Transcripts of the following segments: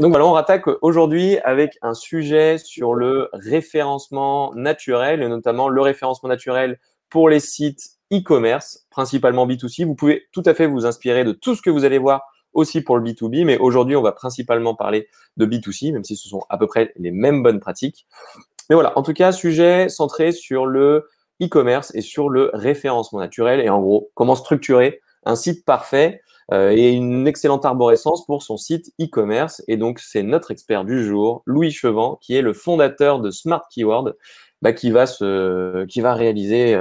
Donc voilà, on rattaque aujourd'hui avec un sujet sur le référencement naturel, et notamment le référencement naturel pour les sites e-commerce, principalement B2C. Vous pouvez tout à fait vous inspirer de tout ce que vous allez voir aussi pour le B2B, mais aujourd'hui, on va principalement parler de B2C, même si ce sont à peu près les mêmes bonnes pratiques. Mais voilà, en tout cas, sujet centré sur le e-commerce et sur le référencement naturel, et en gros, comment structurer un site parfait et une excellente arborescence pour son site e-commerce. Et donc, c'est notre expert du jour, Louis Chevant, qui est le fondateur de Smart Keyword, qui va réaliser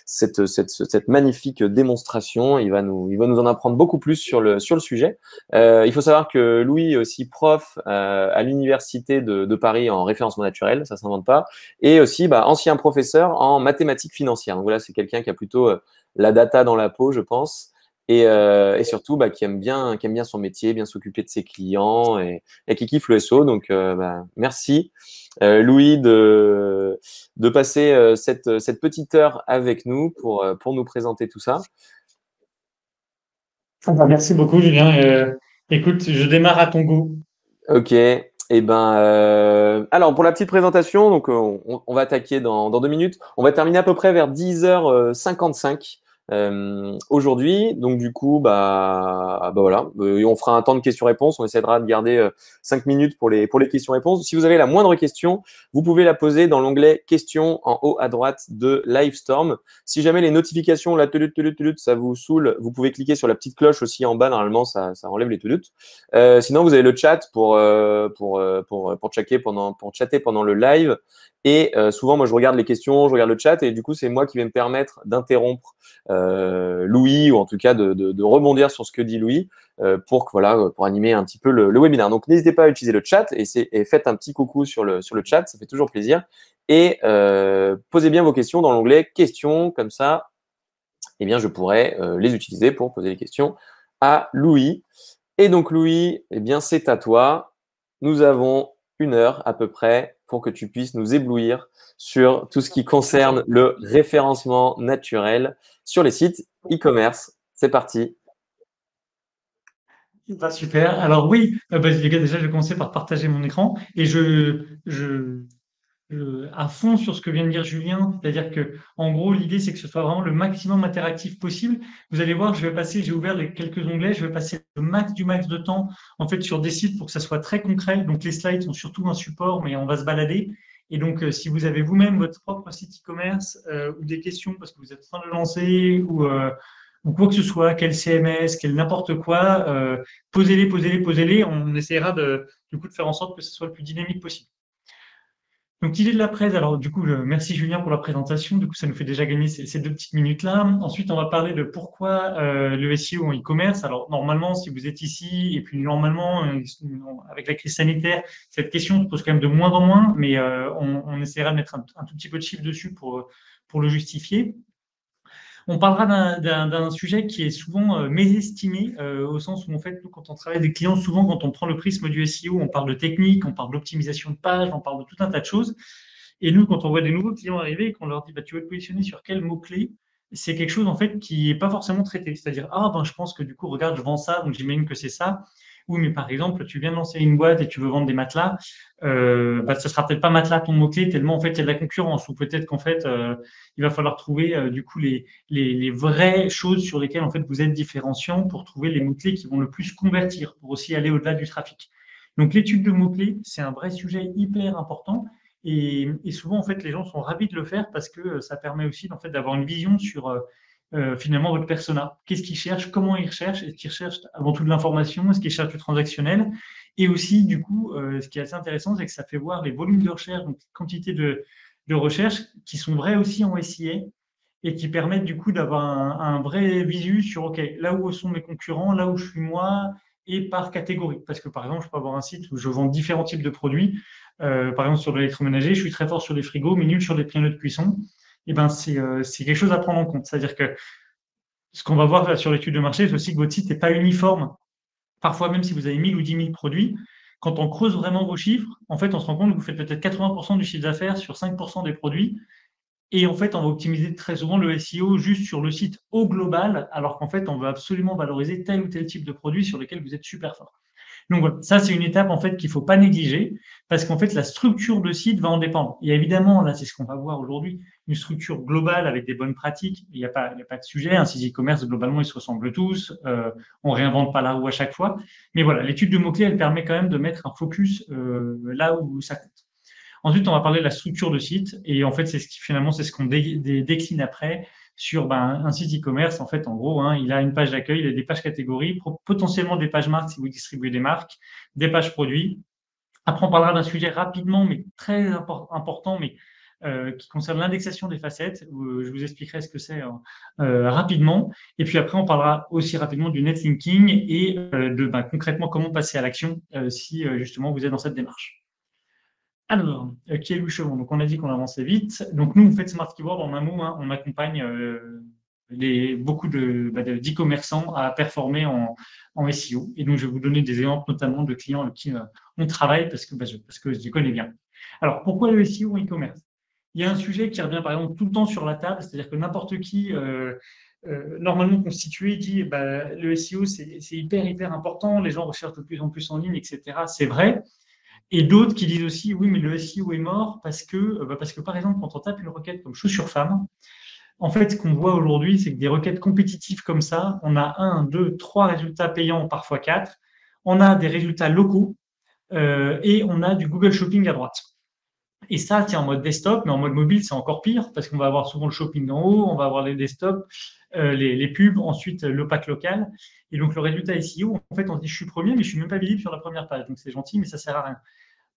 cette magnifique démonstration. Il va nous en apprendre beaucoup plus sur le sujet. Il faut savoir que Louis est aussi prof à l'université de Paris en référencement naturel, ça s'invente pas, et aussi ancien professeur en mathématiques financières. Donc voilà, c'est quelqu'un qui a plutôt la data dans la peau, je pense. Et surtout qui aime bien son métier, bien s'occuper de ses clients et qui kiffe le SEO. Donc merci Louis de passer cette petite heure avec nous pour nous présenter tout ça. Merci beaucoup, Julien. Écoute, je démarre à ton goût. Ok. Alors pour la petite présentation, donc on va attaquer dans 2 minutes. On va terminer à peu près vers 10h55 aujourd'hui. Donc du coup, voilà. On fera un temps de questions-réponses. On essaiera de garder 5 minutes pour les questions-réponses. Si vous avez la moindre question, vous pouvez la poser dans l'onglet questions en haut à droite de Livestorm. Si jamais les notifications, la ça vous saoule, vous pouvez cliquer sur la petite cloche aussi en bas. Normalement, ça enlève les tulutes. Sinon, vous avez le chat pour chatter pendant le live. Et souvent, moi, je regarde les questions, je regarde le chat, et du coup, c'est moi qui vais me permettre d'interrompre Louis, ou en tout cas de rebondir sur ce que dit Louis pour animer un petit peu le webinaire. Donc, n'hésitez pas à utiliser le chat et faites un petit coucou sur le chat, ça fait toujours plaisir. Et posez bien vos questions dans l'onglet questions, comme ça, eh bien, je pourrai les utiliser pour poser les questions à Louis. Et donc, Louis, eh bien, c'est à toi. Nous avons 1 heure à peu près pour que tu puisses nous éblouir sur tout ce qui concerne le référencement naturel sur les sites e-commerce. C'est parti. Super. Alors oui, les gars, déjà, je vais commencer par partager mon écran et à fond sur ce que vient de dire Julien, c'est-à-dire que en gros, l'idée, c'est que ce soit vraiment le maximum interactif possible. Vous allez voir, j'ai ouvert les quelques onglets, je vais passer le max du max de temps en fait sur des sites pour que ça soit très concret. Donc les slides sont surtout un support, mais on va se balader. Et donc, si vous avez vous-même votre propre site e-commerce ou des questions parce que vous êtes en train de le lancer ou quoi que ce soit, quel CMS, quel n'importe quoi, posez-les. On essaiera du coup de faire en sorte que ce soit le plus dynamique possible. Donc, l'idée de la presse, alors du coup, merci Julien pour la présentation. Du coup, ça nous fait déjà gagner ces 2 petites minutes-là. Ensuite, on va parler de pourquoi le SEO en e-commerce. Alors, normalement, si vous êtes ici, et puis normalement, avec la crise sanitaire, cette question se pose quand même de moins en moins, mais on essaiera de mettre un tout petit peu de chiffre dessus pour le justifier. On parlera d'un sujet qui est souvent mésestimé, au sens où, en fait, nous, quand on travaille avec des clients, souvent, quand on prend le prisme du SEO, on parle de technique, on parle d'optimisation de page, on parle de tout un tas de choses. Et nous, quand on voit des nouveaux clients arriver et qu'on leur dit, tu veux te positionner sur quel mot-clé, c'est quelque chose, en fait, qui n'est pas forcément traité. C'est-à-dire, je pense que du coup, regarde, je vends ça, donc j'imagine que c'est ça. Oui, mais par exemple, tu viens de lancer une boîte et tu veux vendre des matelas, ça sera peut-être pas matelas ton mot-clé, tellement en fait il y a de la concurrence, ou peut-être qu'en fait il va falloir trouver du coup les vraies choses sur lesquelles en fait vous êtes différenciant pour trouver les mots-clés qui vont le plus convertir, pour aussi aller au-delà du trafic. Donc l'étude de mots-clés, c'est un vrai sujet hyper important. Et souvent, en fait, les gens sont ravis de le faire parce que ça permet aussi en fait, d'avoir une vision sur finalement votre persona. Qu'est-ce qu'ils cherchent, comment ils recherchent, est-ce qu'ils recherchent avant tout de l'information, est-ce qu'ils cherchent du transactionnel. Et aussi, du coup, ce qui est assez intéressant, c'est que ça fait voir les volumes de recherche, donc quantité de recherche qui sont vrais aussi en SIA et qui permettent du coup d'avoir un vrai visu sur, OK, là où sont mes concurrents, là où je suis moi, et par catégorie. Parce que par exemple, je peux avoir un site où je vends différents types de produits. Par exemple, sur l'électroménager, je suis très fort sur les frigos, mais nul sur les pianos de cuisson. Et ben, c'est quelque chose à prendre en compte. C'est-à-dire que ce qu'on va voir là, sur l'étude de marché, c'est aussi que votre site n'est pas uniforme. Parfois, même si vous avez 1000 ou 10 000 produits, quand on creuse vraiment vos chiffres, en fait, on se rend compte que vous faites peut-être 80% du chiffre d'affaires sur 5% des produits. Et en fait, on va optimiser très souvent le SEO juste sur le site au global, alors qu'en fait, on veut absolument valoriser tel ou tel type de produit sur lesquels vous êtes super fort. Donc voilà, ça c'est une étape en fait qu'il faut pas négliger parce qu'en fait la structure de site va en dépendre. Il y a évidemment, là c'est ce qu'on va voir aujourd'hui, une structure globale avec des bonnes pratiques. Il y a pas de sujet. Un site e-commerce globalement ils se ressemblent tous. On réinvente pas la roue à chaque fois. Mais voilà, l'étude de mots-clés elle permet quand même de mettre un focus là où ça compte. Ensuite, on va parler de la structure de site. Et en fait, c'est ce qui, finalement, c'est ce qu'on décline après sur un site e-commerce. En fait, en gros, hein, il a une page d'accueil, il a des pages catégories, potentiellement des pages marques si vous distribuez des marques, des pages produits. Après, on parlera d'un sujet rapidement, mais très important, mais qui concerne l'indexation des facettes. Je vous expliquerai ce que c'est rapidement. Et puis après, on parlera aussi rapidement du netlinking et de concrètement comment passer à l'action si justement vous êtes dans cette démarche. Alors, qui est Louis Chevron? Donc, on a dit qu'on avançait vite. Donc, nous, on fait Smart Keyword en un mot, hein, on accompagne beaucoup d'e-commerçants à performer en SEO. Et donc, je vais vous donner des exemples notamment de clients avec qui on travaille parce que je les connais bien. Alors, pourquoi le SEO en e-commerce? Il y a un sujet qui revient par exemple tout le temps sur la table, c'est-à-dire que n'importe qui normalement constitué dit le SEO c'est hyper important, les gens recherchent de plus en plus en ligne, etc. C'est vrai. Et d'autres qui disent aussi, oui, mais le SEO est mort parce que par exemple, quand on tape une requête comme chaussures femmes, en fait, ce qu'on voit aujourd'hui, c'est que des requêtes compétitives comme ça, on a un, deux, trois résultats payants, parfois quatre. On a des résultats locaux et on a du Google Shopping à droite. Et ça, c'est en mode desktop, mais en mode mobile, c'est encore pire parce qu'on va avoir souvent le shopping en haut, on va avoir les desktops, les pubs, ensuite le pack local. Et donc, le résultat SEO, en fait, on se dit, je suis premier, mais je suis même pas visible sur la première page. Donc, c'est gentil, mais ça sert à rien.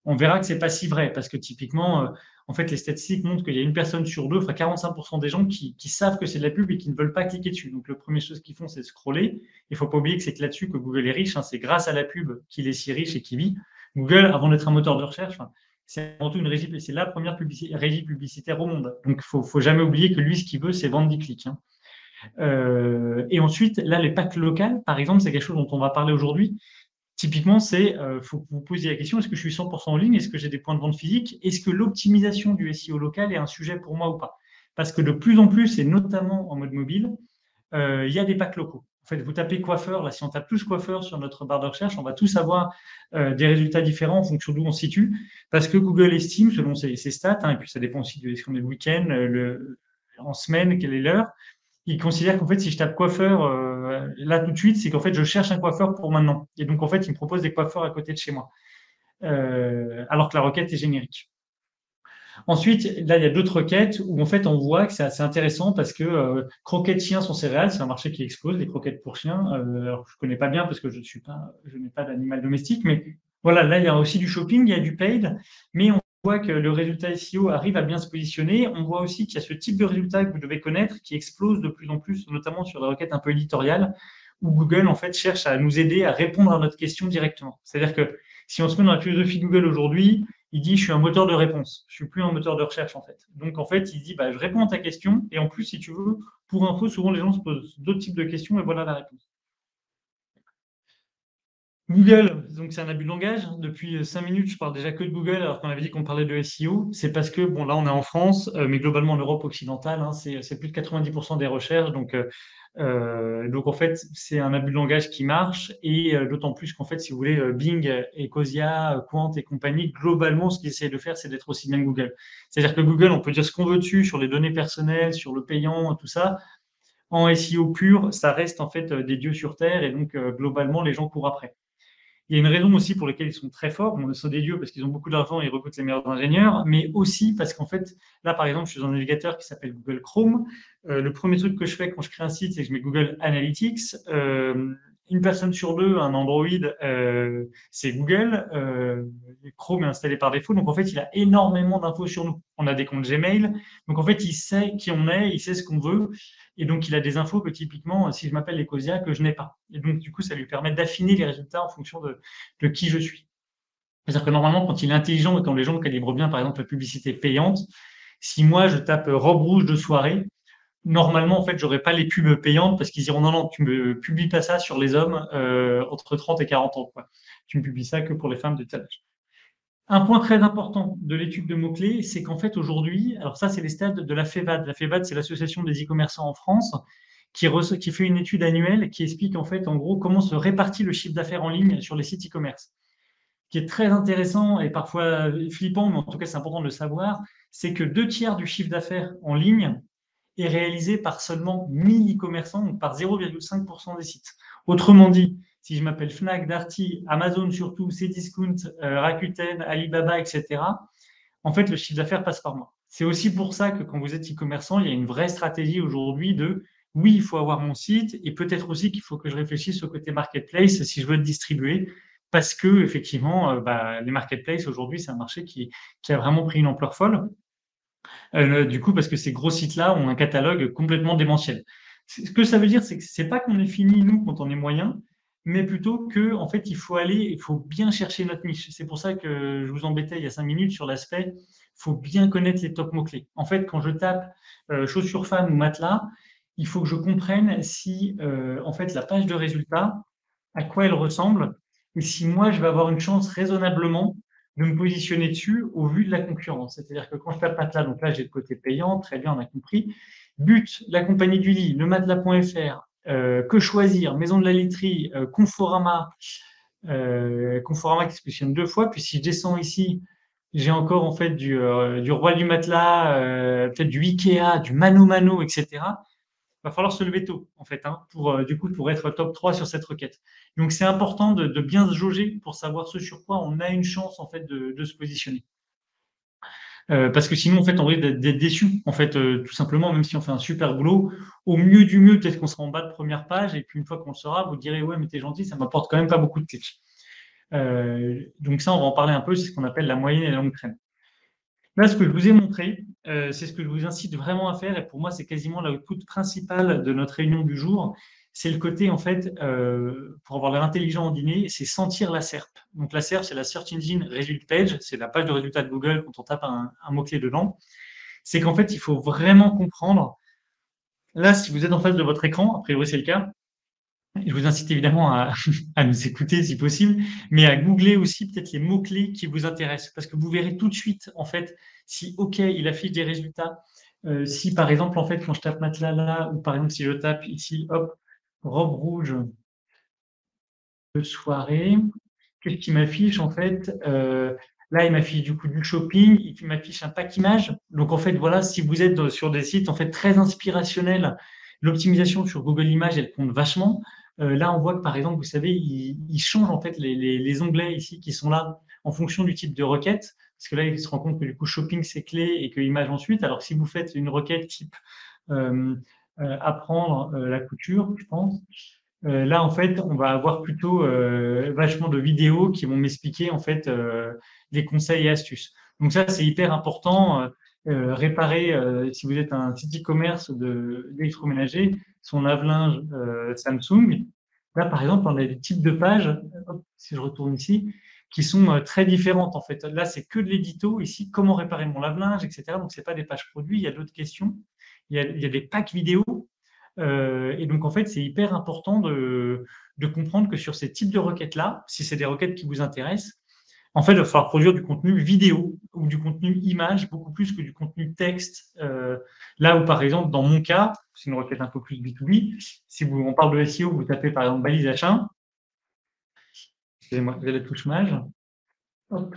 On verra que c'est pas si vrai parce que typiquement, en fait, les statistiques montrent qu'il y a une personne sur deux, enfin 45% des gens qui savent que c'est de la pub et qui ne veulent pas cliquer dessus. Donc, la première chose qu'ils font, c'est scroller. Il faut pas oublier que c'est là-dessus que Google est riche, hein. C'est grâce à la pub qu'il est si riche et qu'il vit. Google, avant d'être un moteur de recherche, c'est avant tout une régie, c'est la première régie publicitaire au monde. Donc, faut jamais oublier que lui, ce qu'il veut, c'est vendre des clics, hein. Et ensuite, là, les packs locales, par exemple, c'est quelque chose dont on va parler aujourd'hui. Typiquement, faut que vous posiez la question, est-ce que je suis 100% en ligne? Est-ce que j'ai des points de vente physiques? Est-ce que l'optimisation du SEO local est un sujet pour moi ou pas? Parce que de plus en plus, et notamment en mode mobile, il y a des packs locaux. En fait, vous tapez coiffeur, là, si on tape tous coiffeur sur notre barre de recherche, on va tous avoir des résultats différents en fonction d'où on se situe, parce que Google estime, selon ses stats, hein, et puis ça dépend aussi de est-ce qu'on est le week-end, en semaine, quelle est l'heure, il considère qu'en fait, si je tape coiffeur là tout de suite, c'est qu'en fait, je cherche un coiffeur pour maintenant. Et donc, en fait, il me propose des coiffeurs à côté de chez moi, alors que la requête est générique. Ensuite, là, il y a d'autres requêtes où en fait, on voit que c'est assez intéressant parce que croquettes chiens sont céréales, c'est un marché qui explose, les croquettes pour chiens. Alors, je connais pas bien parce que je n'ai pas d'animal domestique, mais voilà, là, il y a aussi du shopping, il y a du paid, mais on voit que le résultat SEO arrive à bien se positionner. On voit aussi qu'il y a ce type de résultat que vous devez connaître qui explose de plus en plus, notamment sur des requêtes un peu éditoriales, où Google, en fait, cherche à nous aider à répondre à notre question directement. C'est-à-dire que si on se met dans la philosophie Google aujourd'hui, il dit je suis un moteur de réponse, je suis plus un moteur de recherche en fait. Donc en fait, il dit je réponds à ta question et en plus si tu veux, pour info, souvent les gens se posent d'autres types de questions et voilà la réponse. Google, donc c'est un abus de langage. Depuis 5 minutes, je parle déjà que de Google alors qu'on avait dit qu'on parlait de SEO. C'est parce que, bon, là, on est en France, mais globalement en Europe occidentale, hein, c'est plus de 90% des recherches. Donc, en fait, c'est un abus de langage qui marche. Et d'autant plus qu'en fait, si vous voulez, Bing, Ecosia, Quant et compagnie, globalement, ce qu'ils essayent de faire, c'est d'être aussi bien que Google. C'est-à-dire que Google, on peut dire ce qu'on veut dessus, sur les données personnelles, sur le payant, tout ça. En SEO pur, ça reste en fait des dieux sur Terre. Et donc, globalement, les gens courent après. Il y a une raison aussi pour laquelle ils sont très forts. Bon, ils sont des dieux parce qu'ils ont beaucoup d'argent et ils recrutent les meilleurs ingénieurs, mais aussi parce qu'en fait, là, par exemple, je suis dans un navigateur qui s'appelle Google Chrome. Le premier truc que je fais quand je crée un site, c'est que je mets Google Analytics. Une personne sur deux, un Android, c'est Google. Chrome est installé par défaut. Donc, en fait, il a énormément d'infos sur nous. On a des comptes Gmail. Donc, en fait, il sait qui on est, il sait ce qu'on veut. Et donc, il a des infos que typiquement, si je m'appelle Ecosia, que je n'ai pas. Et donc, du coup, ça lui permet d'affiner les résultats en fonction de qui je suis. C'est-à-dire que normalement, quand il est intelligent et quand les gens calibrent bien, par exemple, la publicité payante, si moi, je tape robe rouge de soirée, normalement, en fait, j'aurais pas les pubs payantes parce qu'ils diront non, non, tu me publies pas ça sur les hommes entre 30 et 40 ans, quoi. Tu me publies ça que pour les femmes de tel âge. Un point très important de l'étude de mots-clés, c'est qu'en fait, aujourd'hui, alors ça, c'est les stades de la FEVAD. La FEVAD, c'est l'association des e-commerçants en France, qui fait une étude annuelle qui explique en fait, en gros, comment se répartit le chiffre d'affaires en ligne sur les sites e-commerce. Ce qui est très intéressant et parfois flippant, mais en tout cas, c'est important de le savoir, c'est que 2 tiers du chiffre d'affaires en ligne est réalisé par seulement 1000 e-commerçants, donc par 0,5% des sites. Autrement dit, si je m'appelle Fnac, Darty, Amazon surtout, Cdiscount, Rakuten, Alibaba, etc., en fait, le chiffre d'affaires passe par moi. C'est aussi pour ça que quand vous êtes e-commerçant, il y a une vraie stratégie aujourd'hui de oui, il faut avoir mon site et peut-être aussi qu'il faut que je réfléchisse au côté marketplace si je veux le distribuer parce que effectivement, les marketplaces aujourd'hui, c'est un marché qui a vraiment pris une ampleur folle. Du coup, parce que ces gros sites-là ont un catalogue complètement démentiel. Ce que ça veut dire, c'est que c'est pas qu'on est fini, nous, quand on est moyen, mais plutôt que, en fait, il faut bien chercher notre niche. C'est pour ça que je vous embêtais il y a 5 minutes sur l'aspect, il faut bien connaître les top mots-clés. En fait, quand je tape chaussures femmes ou matelas, il faut que je comprenne si, en fait, la page de résultat, à quoi elle ressemble, et si moi, je vais avoir une chance raisonnablement de me positionner dessus au vu de la concurrence. C'est-à-dire que quand je tape matelas, donc là, j'ai le côté payant, très bien, on a compris. But, la compagnie du lit, le matelas.fr, que choisir, Maison de la literie, Conforama, Conforama qui se positionne 2 fois. Puis si je descends ici, j'ai encore en fait du Roi du matelas, peut-être du Ikea, du Mano Mano, etc. Va falloir se lever tôt, en fait, hein, du coup, pour être top 3 sur cette requête. Donc, c'est important de bien se jauger pour savoir ce sur quoi on a une chance, en fait, de se positionner. Parce que sinon, en fait, on risque d'être déçu, en fait, tout simplement, même si on fait un super boulot. Au mieux du mieux, peut-être qu'on sera en bas de première page, et puis une fois qu'on le sera, vous direz, ouais, mais t'es gentil, ça m'apporte quand même pas beaucoup de clics. Donc ça, on va en parler un peu, c'est ce qu'on appelle la moyenne et la longue traîne. Là, ce que je vous ai montré, c'est ce que je vous incite vraiment à faire, et pour moi, c'est quasiment l'output principal de notre réunion du jour. C'est le côté, en fait, pour avoir l'air intelligent en dîner, c'est sentir la SERP. Donc, la SERP, c'est la Search Engine Result Page, c'est la page de résultats de Google quand on tape un mot-clé dedans. C'est qu'en fait, il faut vraiment comprendre. Là, si vous êtes en face de votre écran, a priori, c'est le cas, je vous incite évidemment à nous écouter si possible, mais à googler aussi peut-être les mots-clés qui vous intéressent. Parce que vous verrez tout de suite, en fait, si, OK, il affiche des résultats. Si, par exemple, en fait, quand je tape matelas là, ou par exemple, si je tape ici, hop, robe rouge de soirée, qu'est-ce qui m'affiche, en fait là, il m'affiche du coup du shopping, il m'affiche un pack image. Donc, en fait, voilà, si vous êtes sur des sites, en fait, très inspirationnels, l'optimisation sur Google Images, elle compte vachement. Là, on voit que, par exemple, vous savez, il change, en fait, les onglets ici qui sont là en fonction du type de requête. Parce que là, il se rend compte que, du coup, shopping, c'est clé et que image ensuite. Alors, si vous faites une requête type apprendre la couture, je pense, là, en fait, on va avoir plutôt vachement de vidéos qui vont m'expliquer en fait les conseils et astuces. Donc ça, c'est hyper important. Réparer, si vous êtes un site e-commerce d'électroménager, son lave-linge Samsung. Là, par exemple, on a des types de pages, hop, si je retourne ici, qui sont très différentes en fait. Là, c'est que de l'édito. Ici, comment réparer mon lave-linge, etc. Donc, c'est pas des pages produits. Il y a d'autres questions. Il y a des packs vidéo. Et donc, en fait, c'est hyper important de comprendre que sur ces types de requêtes-là, si c'est des requêtes qui vous intéressent, en fait, il va falloir produire du contenu vidéo ou du contenu image, beaucoup plus que du contenu texte. Là où, par exemple, dans mon cas, c'est une requête un peu plus B2B, si on parle de SEO, vous tapez par exemple balise achat, excusez-moi, j'ai la touche mage. Hop.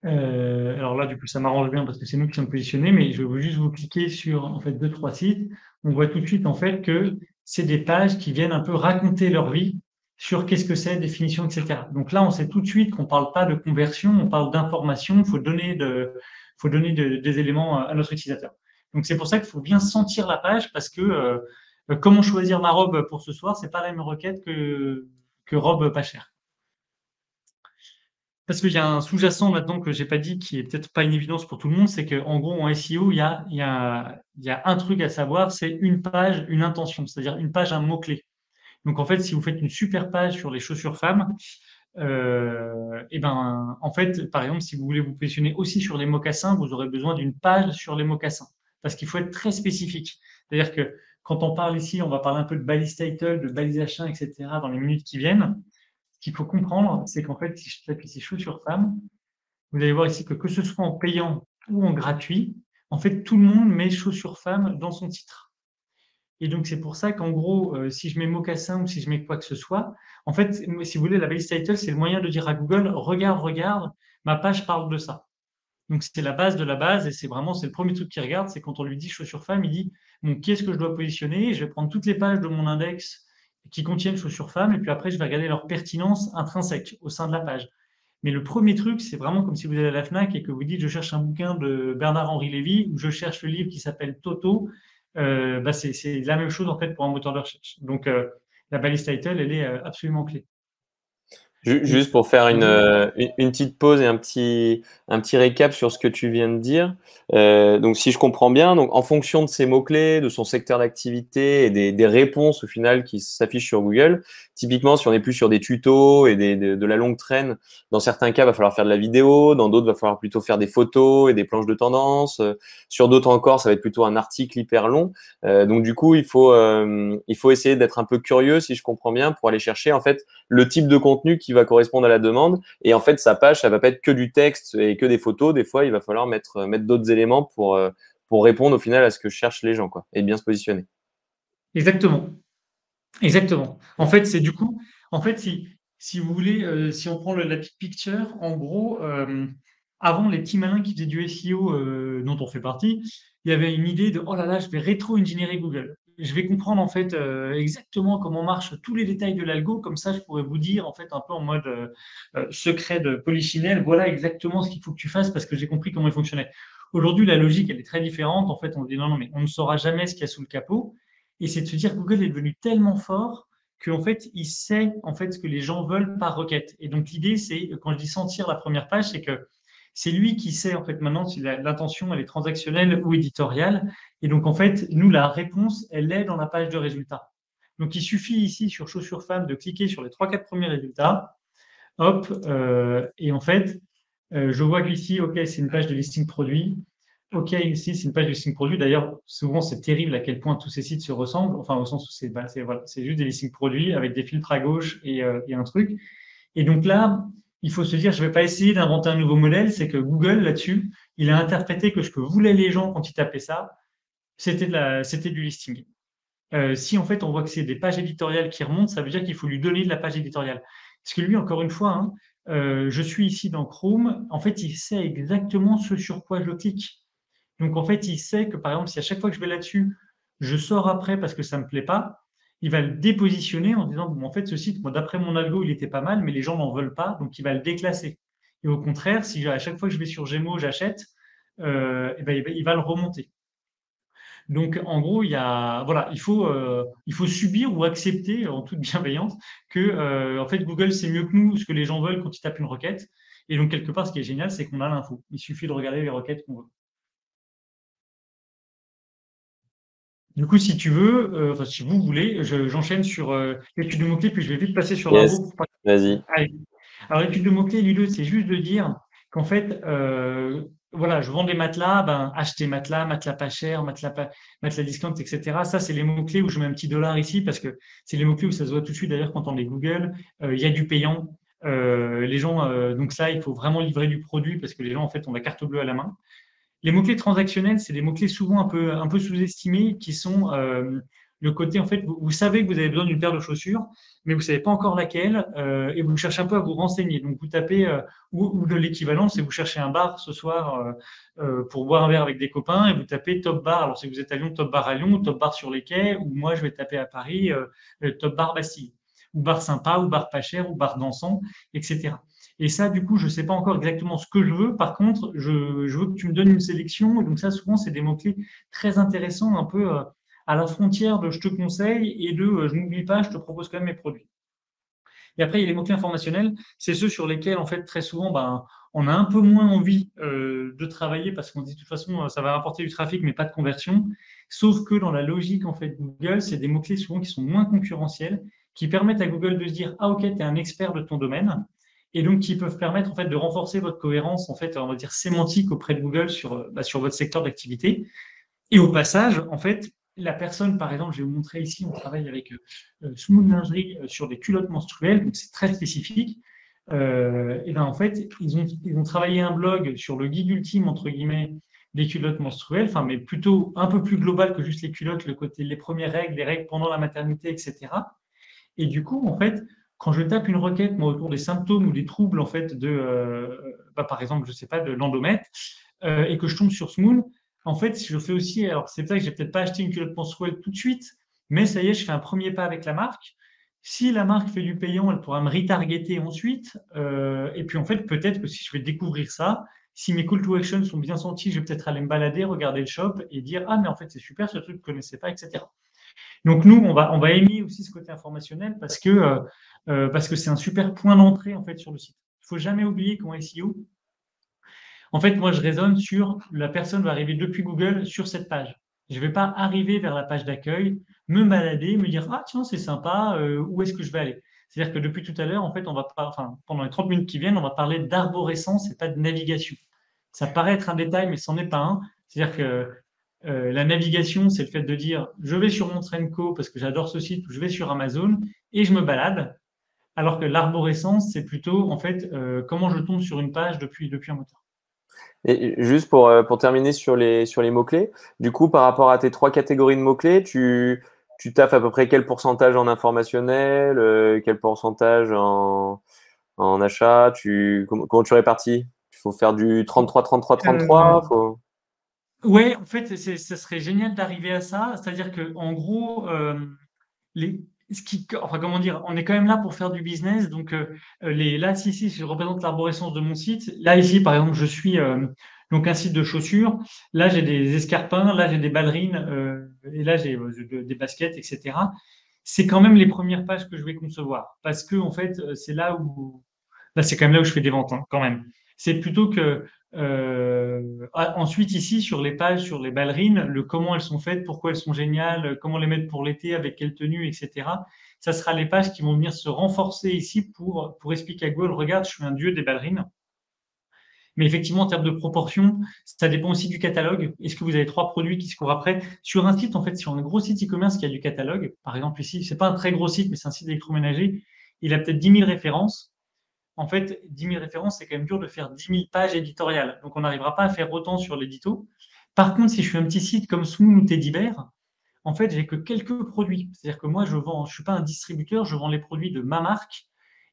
Alors là, du coup, ça m'arrange bien parce que c'est nous qui sommes positionnés, mais je veux juste vous cliquer sur en fait 2-3 sites. On voit tout de suite en fait que c'est des pages qui viennent un peu raconter leur vie sur qu'est-ce que c'est, définition, etc. Donc là, on sait tout de suite qu'on ne parle pas de conversion, on parle d'information. Il faut donner des éléments à notre utilisateur. Donc c'est pour ça qu'il faut bien sentir la page parce que comment choisir ma robe pour ce soir, c'est pas la même requête que robe pas chère. Parce qu'il y a un sous-jacent là-dedans que j'ai pas dit, qui est peut-être pas une évidence pour tout le monde, c'est qu'en gros, en SEO, il y a un truc à savoir, c'est une page, une intention, c'est-à-dire une page, un mot-clé. Donc en fait, si vous faites une super page sur les chaussures femmes, et ben en fait, par exemple, si vous voulez vous positionner aussi sur les mocassins, vous aurez besoin d'une page sur les mocassins, parce qu'il faut être très spécifique. C'est-à-dire que quand on parle ici, on va parler un peu de balise title, de balise achat, etc. dans les minutes qui viennent. Ce qu'il faut comprendre, c'est qu'en fait, si je tape ici chaussures femmes, vous allez voir ici que ce soit en payant ou en gratuit, en fait, tout le monde met chaussures femmes dans son titre. Et donc, c'est pour ça qu'en gros, si je mets mocassin ou si je mets quoi que ce soit, en fait, si vous voulez, la base title, c'est le moyen de dire à Google, regarde, regarde, ma page parle de ça. Donc, c'est la base de la base et c'est le premier truc qu'il regarde, c'est quand on lui dit chaussures femmes, il dit, bon, qui est-ce que je dois positionner? Je vais prendre toutes les pages de mon index qui contiennent chaussures femmes et puis après, je vais regarder leur pertinence intrinsèque au sein de la page. Mais le premier truc, c'est vraiment comme si vous allez à la FNAC et que vous dites je cherche un bouquin de Bernard-Henri Lévy ou je cherche le livre qui s'appelle Toto. C'est la même chose en fait pour un moteur de recherche. Donc la balise title, elle est absolument clé. Et Juste pour faire une petite pause et un petit récap sur ce que tu viens de dire. Donc, si je comprends bien, donc en fonction de ces mots-clés, de son secteur d'activité et des réponses au final qui s'affichent sur Google, typiquement, si on est plus sur des tutos et de la longue traîne, dans certains cas, il va falloir faire de la vidéo, dans d'autres, il va falloir plutôt faire des photos et des planches de tendance. Sur d'autres encore, ça va être plutôt un article hyper long. Donc, du coup, il faut essayer d'être un peu curieux, si je comprends bien, pour aller chercher en fait le type de contenu qui va correspondre à la demande. Et en fait, sa page, ça va pas être que du texte et que des photos. Des fois, il va falloir mettre d'autres éléments pour répondre au final à ce que cherchent les gens, quoi, et bien se positionner. exactement. Exactement. En fait, c'est du coup, en fait, si vous voulez, si on prend la big picture, en gros, avant les petits malins qui faisaient du SEO dont on fait partie, il y avait une idée de oh là là, je vais rétro-ingénierer Google. Je vais comprendre en fait exactement comment marchent tous les détails de l'algo, comme ça je pourrais vous dire en fait un peu en mode secret de polichinelle, voilà exactement ce qu'il faut que tu fasses parce que j'ai compris comment il fonctionnait. Aujourd'hui, la logique, elle est très différente. En fait, on dit non, non, mais on ne saura jamais ce qu'il y a sous le capot. Et c'est de se dire que Google est devenu tellement fort qu'en fait, il sait en fait ce que les gens veulent par requête. Et donc l'idée, c'est quand je dis sentir la première page, c'est que c'est lui qui sait en fait maintenant si l'intention elle est transactionnelle ou éditoriale. Et donc en fait, nous la réponse, elle est dans la page de résultats. Donc il suffit ici sur chaussures femmes de cliquer sur les trois quatre premiers résultats, hop, et en fait, je vois qu'ici, ok, c'est une page de listing produit. OK, ici, c'est une page de listing produit. D'ailleurs, souvent, c'est terrible à quel point tous ces sites se ressemblent. Enfin, au sens où voilà, c'est juste des listings produits avec des filtres à gauche et un truc. Et donc là, il faut se dire, je ne vais pas essayer d'inventer un nouveau modèle. C'est que Google, là-dessus, il a interprété que ce que voulaient les gens quand ils tapaient ça, c'était du listing. Si en fait on voit que c'est des pages éditoriales qui remontent, ça veut dire qu'il faut lui donner de la page éditoriale. Parce que lui, encore une fois, hein, je suis ici dans Chrome, en fait, il sait exactement ce sur quoi je clique. Donc, en fait, il sait que, par exemple, si à chaque fois que je vais là-dessus, je sors après parce que ça ne me plaît pas, il va le dépositionner en disant, bon, en fait, ce site, moi, d'après mon algo, il était pas mal, mais les gens n'en veulent pas, donc il va le déclasser. Et au contraire, si à chaque fois que je vais sur Gémeaux, j'achète, eh ben, il va le remonter. Donc, en gros, voilà, il faut subir ou accepter en toute bienveillance que, en fait, Google sait mieux que nous ce que les gens veulent quand ils tapent une requête. Et donc, quelque part, ce qui est génial, c'est qu'on a l'info. Il suffit de regarder les requêtes qu'on veut. Du coup, si tu veux, enfin, si vous voulez, j'enchaîne sur l'étude de mots-clés, puis je vais vite passer sur Yes, l'info. vas-y. Allez. Alors, l'étude de mots-clés, l'idée, c'est juste de dire qu'en fait, voilà, je vends des matelas, ben, acheter matelas, matelas pas cher, matelas discount, etc. Ça, c'est les mots-clés où je mets un petit dollar ici parce que c'est les mots-clés où ça se voit tout de suite. D'ailleurs, quand on les Google, il y a du payant. Les gens, donc ça, il faut vraiment livrer du produit parce que les gens, en fait, ont la carte bleue à la main. Les mots-clés transactionnels, c'est des mots-clés souvent un peu sous-estimés qui sont le côté, en fait, vous savez que vous avez besoin d'une paire de chaussures, mais vous ne savez pas encore laquelle, et vous cherchez un peu à vous renseigner. Donc, vous tapez, ou de l'équivalent, c'est vous cherchez un bar ce soir pour boire un verre avec des copains, et vous tapez top bar. Alors, si vous êtes à Lyon, top bar à Lyon, ou top bar sur les quais, ou moi, je vais taper à Paris, top bar Bastille, ou bar sympa, ou bar pas cher, ou bar dansant, etc. Et ça, du coup, je ne sais pas encore exactement ce que je veux. Par contre, je veux que tu me donnes une sélection. Et donc ça, souvent, c'est des mots-clés très intéressants, un peu à la frontière de je te conseille et de je n'oublie pas, je te propose quand même mes produits. Et après, il y a les mots-clés informationnels. C'est ceux sur lesquels, en fait, très souvent, ben, on a un peu moins envie de travailler parce qu'on dit de toute façon, ça va rapporter du trafic, mais pas de conversion. Sauf que dans la logique, en fait, Google, c'est des mots-clés souvent qui sont moins concurrentiels, qui permettent à Google de se dire, ah, ok, tu es un expert de ton domaine. Et donc, qui peuvent permettre, en fait, de renforcer votre cohérence, en fait, on va dire, sémantique auprès de Google sur votre secteur d'activité. Et au passage, en fait, la personne, par exemple, je vais vous montrer ici, on travaille avec Smooth Lingerie sur des culottes menstruelles, donc c'est très spécifique. Et ben en fait, ils ont travaillé un blog sur le guide ultime, entre guillemets, des culottes menstruelles, enfin, mais plutôt un peu plus global que juste les culottes, le côté, les premières règles, les règles pendant la maternité, etc. Et du coup, en fait, quand je tape une requête, moi, autour des symptômes ou des troubles, en fait, par exemple, je sais pas, de l'endomètre, et que je tombe sur Smoon, en fait, je fais aussi, alors c'est vrai que j'ai peut-être pas acheté une culotte menstruelle tout de suite, mais ça y est, je fais un premier pas avec la marque. Si la marque fait du payant, elle pourra me retargeter ensuite. Et puis en fait, peut-être que si je vais découvrir ça, si mes call to action sont bien sentis, je vais peut-être aller me balader, regarder le shop et dire ah mais en fait c'est super ce truc que je ne connaissais pas, etc. Donc nous, on va aimer aussi ce côté informationnel parce que c'est un super point d'entrée en fait sur le site. Il faut jamais oublier qu'en SEO, en fait, moi, je raisonne sur la personne va arriver depuis Google sur cette page. Je ne vais pas arriver vers la page d'accueil, me balader, me dire ah tiens c'est sympa, où est-ce que je vais aller? C'est-à-dire que depuis tout à l'heure, en fait, enfin, pendant les 30 minutes qui viennent, on va parler d'arborescence et pas de navigation. Ça paraît être un détail, mais ce n'en est pas un. C'est-à-dire que la navigation, c'est le fait de dire je vais sur mon Trenco parce que j'adore ce site, ou je vais sur Amazon et je me balade. Alors que l'arborescence, c'est plutôt en fait comment je tombe sur une page depuis un moteur. Et juste pour terminer sur les mots-clés, du coup, par rapport à tes 3 catégories de mots-clés, tu taffes à peu près quel pourcentage en informationnel, quel pourcentage en achat, comment tu répartis? Il faut faire du 33, 33, Euh, 33, faut... ouais, en fait, ça serait génial d'arriver à ça. C'est-à-dire que, en gros, enfin, comment dire, on est quand même là pour faire du business. Donc, là, si je représente l'arborescence de mon site. Là, ici, par exemple, je suis donc un site de chaussures. Là, j'ai des escarpins, là, j'ai des ballerines, et là, j'ai des baskets, etc. C'est quand même les premières pages que je vais concevoir. Parce que, en fait, c'est là où là, c'est quand même là où je fais des ventes, hein, quand même. C'est plutôt que ensuite ici sur les pages, sur les ballerines, le comment elles sont faites, pourquoi elles sont géniales, comment les mettre pour l'été, avec quelle tenue, etc. Ça sera les pages qui vont venir se renforcer ici pour expliquer à Google, regarde, je suis un dieu des ballerines. Mais effectivement, en termes de proportion, ça dépend aussi du catalogue. Est-ce que vous avez 3 produits qui se courent après? Sur un site, en fait, sur un gros site e-commerce qui a du catalogue, par exemple ici, c'est pas un très gros site, mais c'est un site électroménager, il a peut-être 10 000 références. En fait, 10 000 références, c'est quand même dur de faire 10 000 pages éditoriales. Donc, on n'arrivera pas à faire autant sur l'édito. Par contre, si je suis un petit site comme Swoon ou Teddybird, en fait, j'ai que quelques produits. C'est-à-dire que moi, je suis pas un distributeur, je vends les produits de ma marque.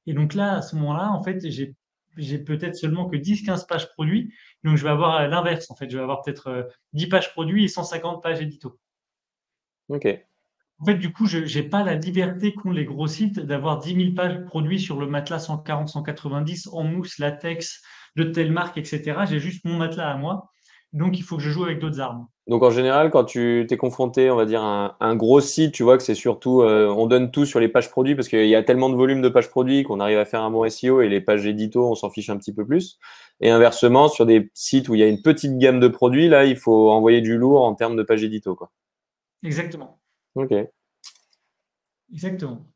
Et donc là, à ce moment-là, en fait, j'ai peut-être seulement que 10-15 pages produits. Donc, je vais avoir l'inverse. En fait, je vais avoir peut-être 10 pages produits et 150 pages édito. Ok. En fait, du coup, je n'ai pas la liberté qu'ont les gros sites d'avoir 10 000 pages produits sur le matelas 140, 190 en mousse, latex, de telle marque, etc. J'ai juste mon matelas à moi. Donc, il faut que je joue avec d'autres armes. Donc en général, quand tu t'es confronté, on va dire, à un gros site, tu vois que c'est surtout, on donne tout sur les pages produits parce qu'il y a tellement de volume de pages produits qu'on arrive à faire un bon SEO et les pages édito, on s'en fiche un petit peu plus. Et inversement, sur des sites où il y a une petite gamme de produits, là, il faut envoyer du lourd en termes de pages édito, quoi. Exactement. Ok. Exactement.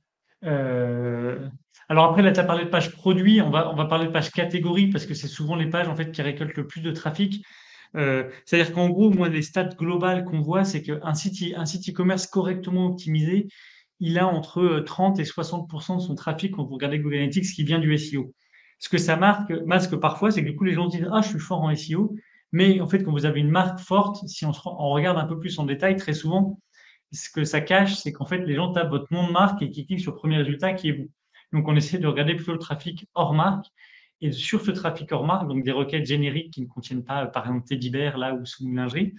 Euh, Alors après, là, tu as parlé de pages produits. On va parler de pages catégories parce que c'est souvent les pages en fait, qui récoltent le plus de trafic. C'est-à-dire qu'en gros, moi, les stats globales qu'on voit, c'est un site e-commerce correctement optimisé, il a entre 30 et 60% de son trafic quand vous regardez Google Analytics qui vient du SEO. Ce que ça masque parfois, c'est que du coup, les gens disent ah, je suis fort en SEO. Mais en fait, quand vous avez une marque forte, si on regarde un peu plus en détail, très souvent, ce que ça cache, c'est qu'en fait, les gens tapent votre nom de marque et qui cliquent sur le premier résultat qui est vous. Donc, on essaie de regarder plutôt le trafic hors marque. Et sur ce trafic hors marque, donc des requêtes génériques qui ne contiennent pas, par exemple, Teddybird, là, ou sous lingerie,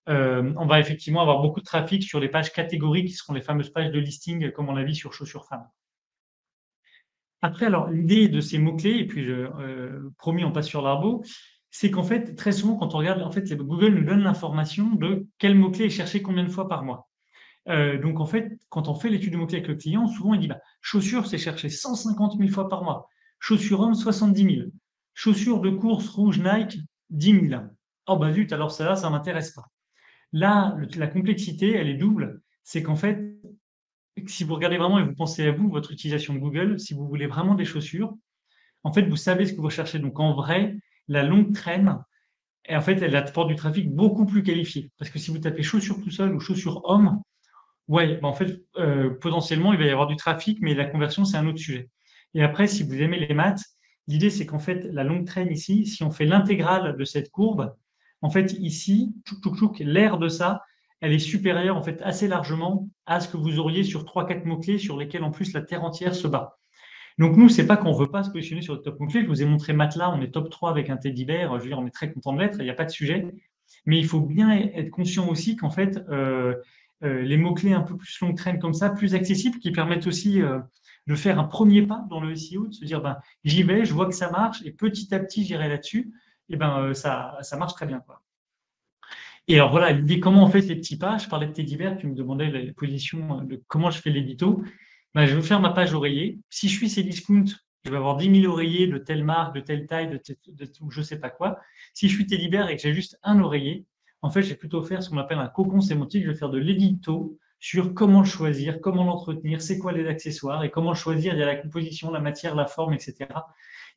on va effectivement avoir beaucoup de trafic sur les pages catégories qui seront les fameuses pages de listing, comme on l'a vu sur Chaussures Femmes. Après, alors, l'idée de ces mots-clés, et puis promis, on passe sur l'arbo, c'est qu'en fait, très souvent, quand on regarde, en fait, Google nous donne l'information de quel mot-clé est cherché combien de fois par mois. Donc, en fait, quand on fait l'étude de mots-clés avec le client, souvent il dit bah, chaussures, c'est cherché 150 000 fois par mois. Chaussures hommes, 70 000. Chaussures de course rouge Nike, 10 000. Oh bah zut, alors ça, ça ne m'intéresse pas. Là, la complexité, elle est double. C'est qu'en fait, si vous regardez vraiment et vous pensez à vous, votre utilisation de Google, si vous voulez vraiment des chaussures, en fait, vous savez ce que vous cherchez. Donc, en vrai, la longue traîne, et en fait, elle apporte du trafic beaucoup plus qualifié. Parce que si vous tapez chaussures tout seul ou chaussures homme, ouais, bah en fait, potentiellement, il va y avoir du trafic, mais la conversion, c'est un autre sujet. Et après, si vous aimez les maths, l'idée, c'est qu'en fait, la longue traîne ici, si on fait l'intégrale de cette courbe, En fait, ici, l'aire de ça, elle est supérieure en fait assez largement à ce que vous auriez sur trois, quatre mots-clés sur lesquels en plus la terre entière se bat. Donc nous, c'est pas qu'on veut pas se positionner sur le top mots-clés. Je vous ai montré Matelas, on est top 3 avec un teddy bear. Je veux dire, on est très content de l'être, il n'y a pas de sujet. Mais il faut bien être conscient aussi qu'en fait, les mots-clés un peu plus long traîne comme ça, plus accessibles, qui permettent aussi de faire un premier pas dans le SEO, de se dire, ben, j'y vais, je vois que ça marche, et petit à petit, j'irai là-dessus. Et ben, ça marche très bien, quoi. Et alors voilà, l'idée, comment on fait ces petits pas? Je parlais de Teddy Bear, tu me demandais la position de comment je fais l'édito. Ben, je vais faire ma page oreiller. Si je suis Cdiscount, je vais avoir 10 000 oreillers de telle marque, de telle taille, de je sais pas quoi. Si je suis Teddy Bear et que j'ai juste un oreiller, en fait, je vais plutôt faire ce qu'on appelle un cocon sémantique. Je vais faire de l'édito sur comment le choisir, comment l'entretenir, c'est quoi les accessoires et comment le choisir. Il y a la composition, la matière, la forme, etc.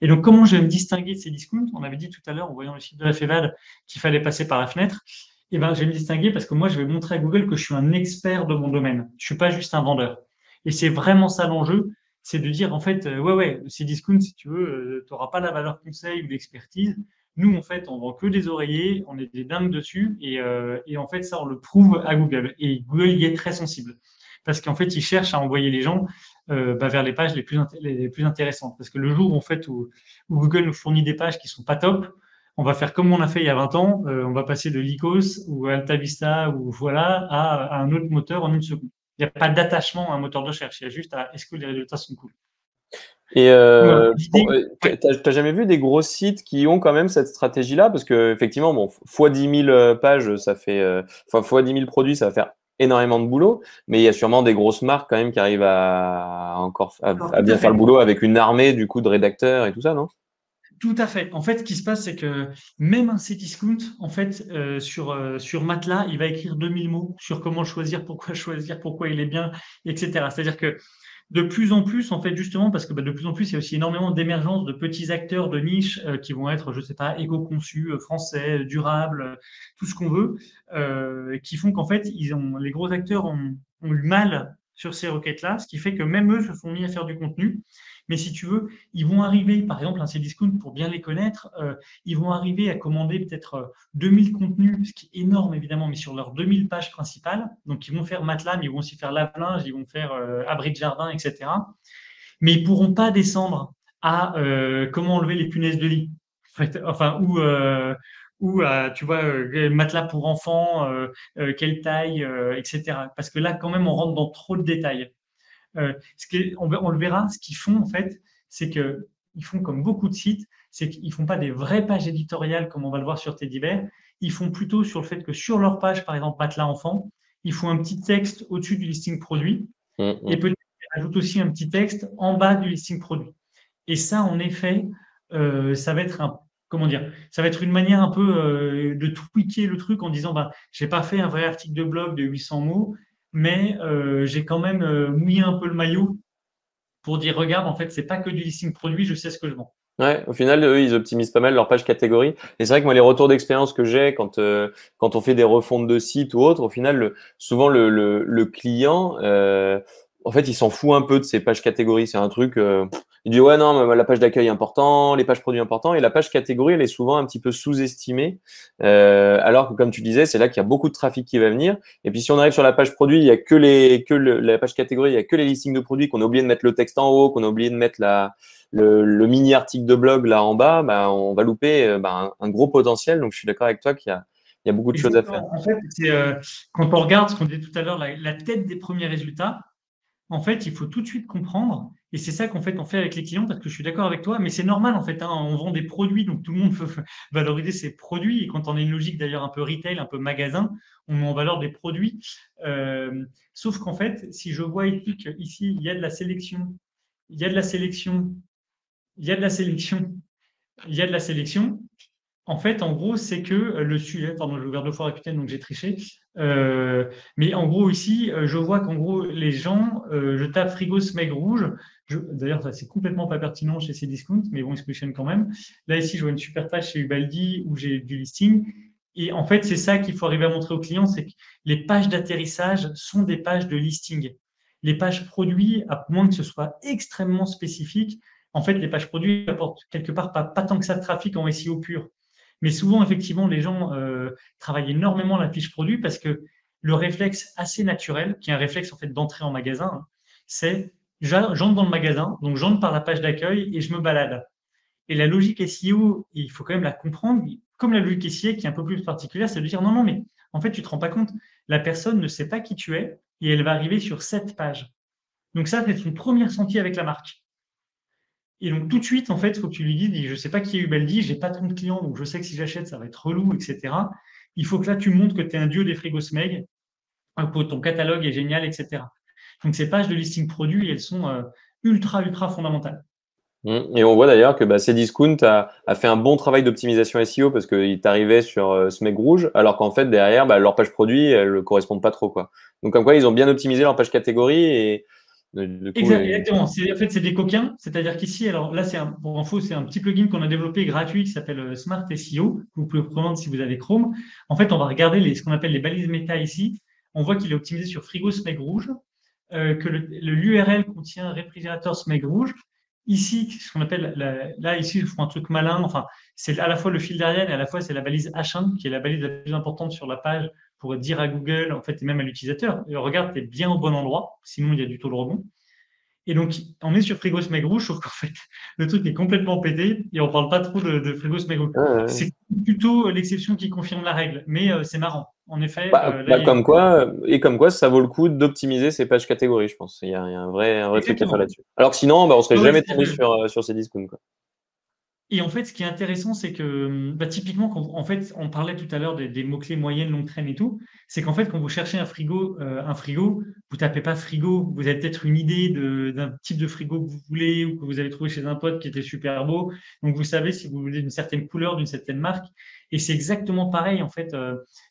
Et donc, comment je vais me distinguer de ces discounts? On avait dit tout à l'heure, en voyant le site de la FEVAD, qu'il fallait passer par la fenêtre. Et ben, je vais me distinguer parce que moi, je vais montrer à Google que je suis un expert de mon domaine. Je suis pas juste un vendeur. Et c'est vraiment ça l'enjeu, c'est de dire en fait, ouais, ces discounts, si tu veux, tu n'auras pas la valeur conseil ou l'expertise. Nous, en fait, on vend que des oreillers, on est des dingues dessus, et en fait, ça, on le prouve à Google. Et Google y est très sensible. Parce qu'en fait, il cherche à envoyer les gens vers les pages les plus intéressantes. Parce que le jour en fait, où Google nous fournit des pages qui sont pas top, on va faire comme on a fait il y a 20 ans, on va passer de Lycos ou Alta Vista ou voilà à un autre moteur en une seconde. Il n'y a pas d'attachement à un moteur de recherche, il y a juste à est-ce que les résultats sont cool. Et Voilà, l'idée, ouais. t'as jamais vu des gros sites qui ont quand même cette stratégie-là? Parce que effectivement, bon, fois 10 000 pages, ça fait, enfin, fois 10 000 produits, ça va faire énormément de boulot. Mais il y a sûrement des grosses marques quand même qui arrivent Alors, à tout à bien faire le fait. boulot avec une armée du coup de rédacteurs et tout ça, non? Tout à fait. En fait, ce qui se passe, c'est que même un Cdiscount, en fait, sur Matelas, il va écrire 2000 mots sur comment choisir, pourquoi il est bien, etc. C'est-à-dire que de plus en plus, en fait, justement, parce que bah, de plus en plus, il y a aussi énormément d'émergence de petits acteurs de niche qui vont être, je sais pas, éco-conçus, français, durables, tout ce qu'on veut, qui font qu'en fait, les gros acteurs ont eu mal sur ces requêtes-là, ce qui fait que même eux se sont mis à faire du contenu. Mais si tu veux, ils vont arriver, par exemple, un Cdiscount, pour bien les connaître, ils vont arriver à commander peut-être 2000 contenus, ce qui est énorme évidemment, mais sur leurs 2000 pages principales. Donc, ils vont faire matelas, mais ils vont aussi faire lave-linge, ils vont faire abri de jardin, etc. Mais ils ne pourront pas descendre à comment enlever les punaises de lit. En fait, enfin, tu vois, matelas pour enfants, quelle taille, etc. Parce que là, quand même, on rentre dans trop de détails. On le verra, ce qu'ils font en fait, c'est qu'ils font comme beaucoup de sites, c'est qu'ils ne font pas des vraies pages éditoriales comme on va le voir sur Teddybear, ils font plutôt sur le fait que sur leur page, par exemple Matelas Enfant, ils font un petit texte au-dessus du listing produit et peut-être ils rajoutent aussi un petit texte en bas du listing produit. Et ça, en effet, ça va être comment dire, ça va être une manière un peu de tweaker le truc en disant, bah, j'ai pas fait un vrai article de blog de 800 mots, mais j'ai quand même mouillé un peu le maillot pour dire, regarde, en fait, c'est pas que du listing produit, je sais ce que je vends. Ouais, au final, eux, ils optimisent pas mal leur page catégorie. Et c'est vrai que moi, les retours d'expérience que j'ai quand on fait des refontes de sites ou autres, au final, souvent le client, en fait, il s'en fout un peu de ces pages catégories. C'est un truc, il dit ouais non, mais la page d'accueil est important, les pages produits importants, et la page catégorie, elle est souvent un petit peu sous-estimée. Alors que comme tu disais, c'est là qu'il y a beaucoup de trafic qui va venir. Et puis si on arrive sur la page produit, il y a la page catégorie, il y a que les listings de produits, qu'on a oublié de mettre le texte en haut, qu'on a oublié de mettre le mini article de blog là en bas, bah, on va louper un gros potentiel. Donc, je suis d'accord avec toi il y a beaucoup de choses à faire. Exactement. En fait, quand on regarde ce qu'on disait tout à l'heure, la tête des premiers résultats, en fait, il faut tout de suite comprendre, et c'est ça qu'en fait on fait avec les clients, parce que je suis d'accord avec toi, mais c'est normal en fait, hein, on vend des produits, donc tout le monde veut valoriser ses produits, et quand on a une logique d'ailleurs un peu retail, un peu magasin, on met en valeur des produits. Sauf qu'en fait, si je vois ici, il y a de la sélection, il y a de la sélection, il y a de la sélection, il y a de la sélection, en fait, en gros, c'est que le sujet, pardon, j'ai ouvert deux fois Rakuten, donc j'ai triché. Mais en gros, ici, je vois qu'en gros, les gens, je tape frigo smeg rouge. D'ailleurs, ça, c'est complètement pas pertinent chez ces discounts, mais bon, ils se positionnent quand même. Là, ici, je vois une super page chez Ubaldi où j'ai du listing. Et en fait, c'est ça qu'il faut arriver à montrer aux clients, c'est que les pages d'atterrissage sont des pages de listing. Les pages produits, à moins que ce soit extrêmement spécifique, en fait, les pages produits apportent quelque part pas tant que ça de trafic en SEO pur. Mais souvent, effectivement, les gens travaillent énormément la fiche produit parce que le réflexe assez naturel, qui est un réflexe en fait d'entrée en magasin, hein, c'est j'entre dans le magasin, donc j'entre par la page d'accueil et je me balade. Et la logique SEO, il faut quand même la comprendre, comme la logique SEA qui est un peu plus particulière, c'est de dire non, non, mais en fait, tu ne te rends pas compte, la personne ne sait pas qui tu es et elle va arriver sur cette page. Donc ça, c'est son premier sentier avec la marque. Et donc tout de suite, en fait, il faut que tu lui dises, je ne sais pas qui est Ubaldi, j'ai pas tant de clients, donc je sais que si j'achète, ça va être relou, etc. Il faut que là, tu montres que tu es un dieu des frigos Smeg, que ton catalogue est génial, etc. Donc ces pages de listing produit, elles sont ultra, ultra fondamentales. Et on voit d'ailleurs que Cdiscount a fait un bon travail d'optimisation SEO parce qu'il t'arrivait sur ce mec rouge, alors qu'en fait, derrière, leur page produit, elle ne correspond pas trop, quoi. Donc, comme quoi, ils ont bien optimisé leur page catégorie et du coup, Exactement. En fait, c'est des coquins. C'est-à-dire qu'ici, alors là, pour info, c'est un petit plugin qu'on a développé gratuit qui s'appelle Smart SEO, que vous pouvez prendre si vous avez Chrome. En fait, on va regarder ce qu'on appelle les balises méta ici. On voit qu'il est optimisé sur frigo Smeg rouge, que l'URL contient réfrigérateur Smeg rouge. Ici, ce qu'on appelle, là, ici, je fais un truc malin. Enfin, c'est à la fois le fil d'Ariane et à la fois c'est la balise H1, qui est la balise la plus importante sur la page pour dire à Google, en fait, et même à l'utilisateur, regarde, tu es bien au bon endroit, sinon il y a du taux de rebond. Et donc, on est sur Frigos Meg Rouge, sauf qu'en fait, le truc est complètement pété et on parle pas trop de Frigos Meg Rouge. ouais. C'est plutôt l'exception qui confirme la règle, mais c'est marrant. En effet, là, il y a Comme quoi, ça vaut le coup d'optimiser ces pages catégories, je pense. Il y a un vrai truc à faire exactement. là-dessus. Alors que sinon, on serait Ouais, jamais tombé sur Cdiscount, quoi. et en fait, ce qui est intéressant, c'est que typiquement, en fait, on parlait tout à l'heure des mots-clés moyennes, longue traîne et tout, c'est qu'en fait, quand vous cherchez un frigo, vous tapez pas frigo, vous avez peut-être une idée d'un type de frigo que vous voulez ou que vous avez trouvé chez un pote qui était super beau. Donc, vous savez si vous voulez d'une certaine couleur, d'une certaine marque. Et c'est exactement pareil, en fait,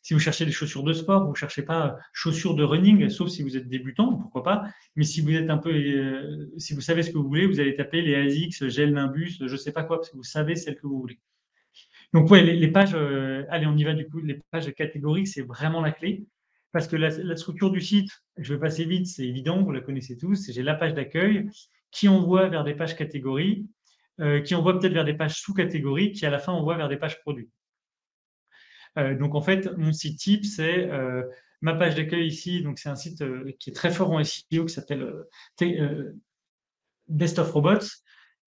si vous cherchez des chaussures de sport, vous ne cherchez pas chaussures de running, sauf si vous êtes débutant, pourquoi pas. Mais si vous êtes un peu, si vous savez ce que vous voulez, vous allez taper les ASICS, Gel Nimbus, je ne sais pas quoi, parce que vous savez celle que vous voulez. Donc, ouais, les pages, allez, on y va du coup, les pages catégories, c'est vraiment la clé. Parce que la structure du site, je vais passer vite, c'est évident, vous la connaissez tous. J'ai la page d'accueil qui envoie vers des pages catégories, qui envoie peut-être vers des pages sous-catégories, qui à la fin envoie vers des pages produits. Donc, en fait, mon site type, c'est ma page d'accueil ici. Donc, c'est un site qui est très fort en SEO qui s'appelle Best of Robots.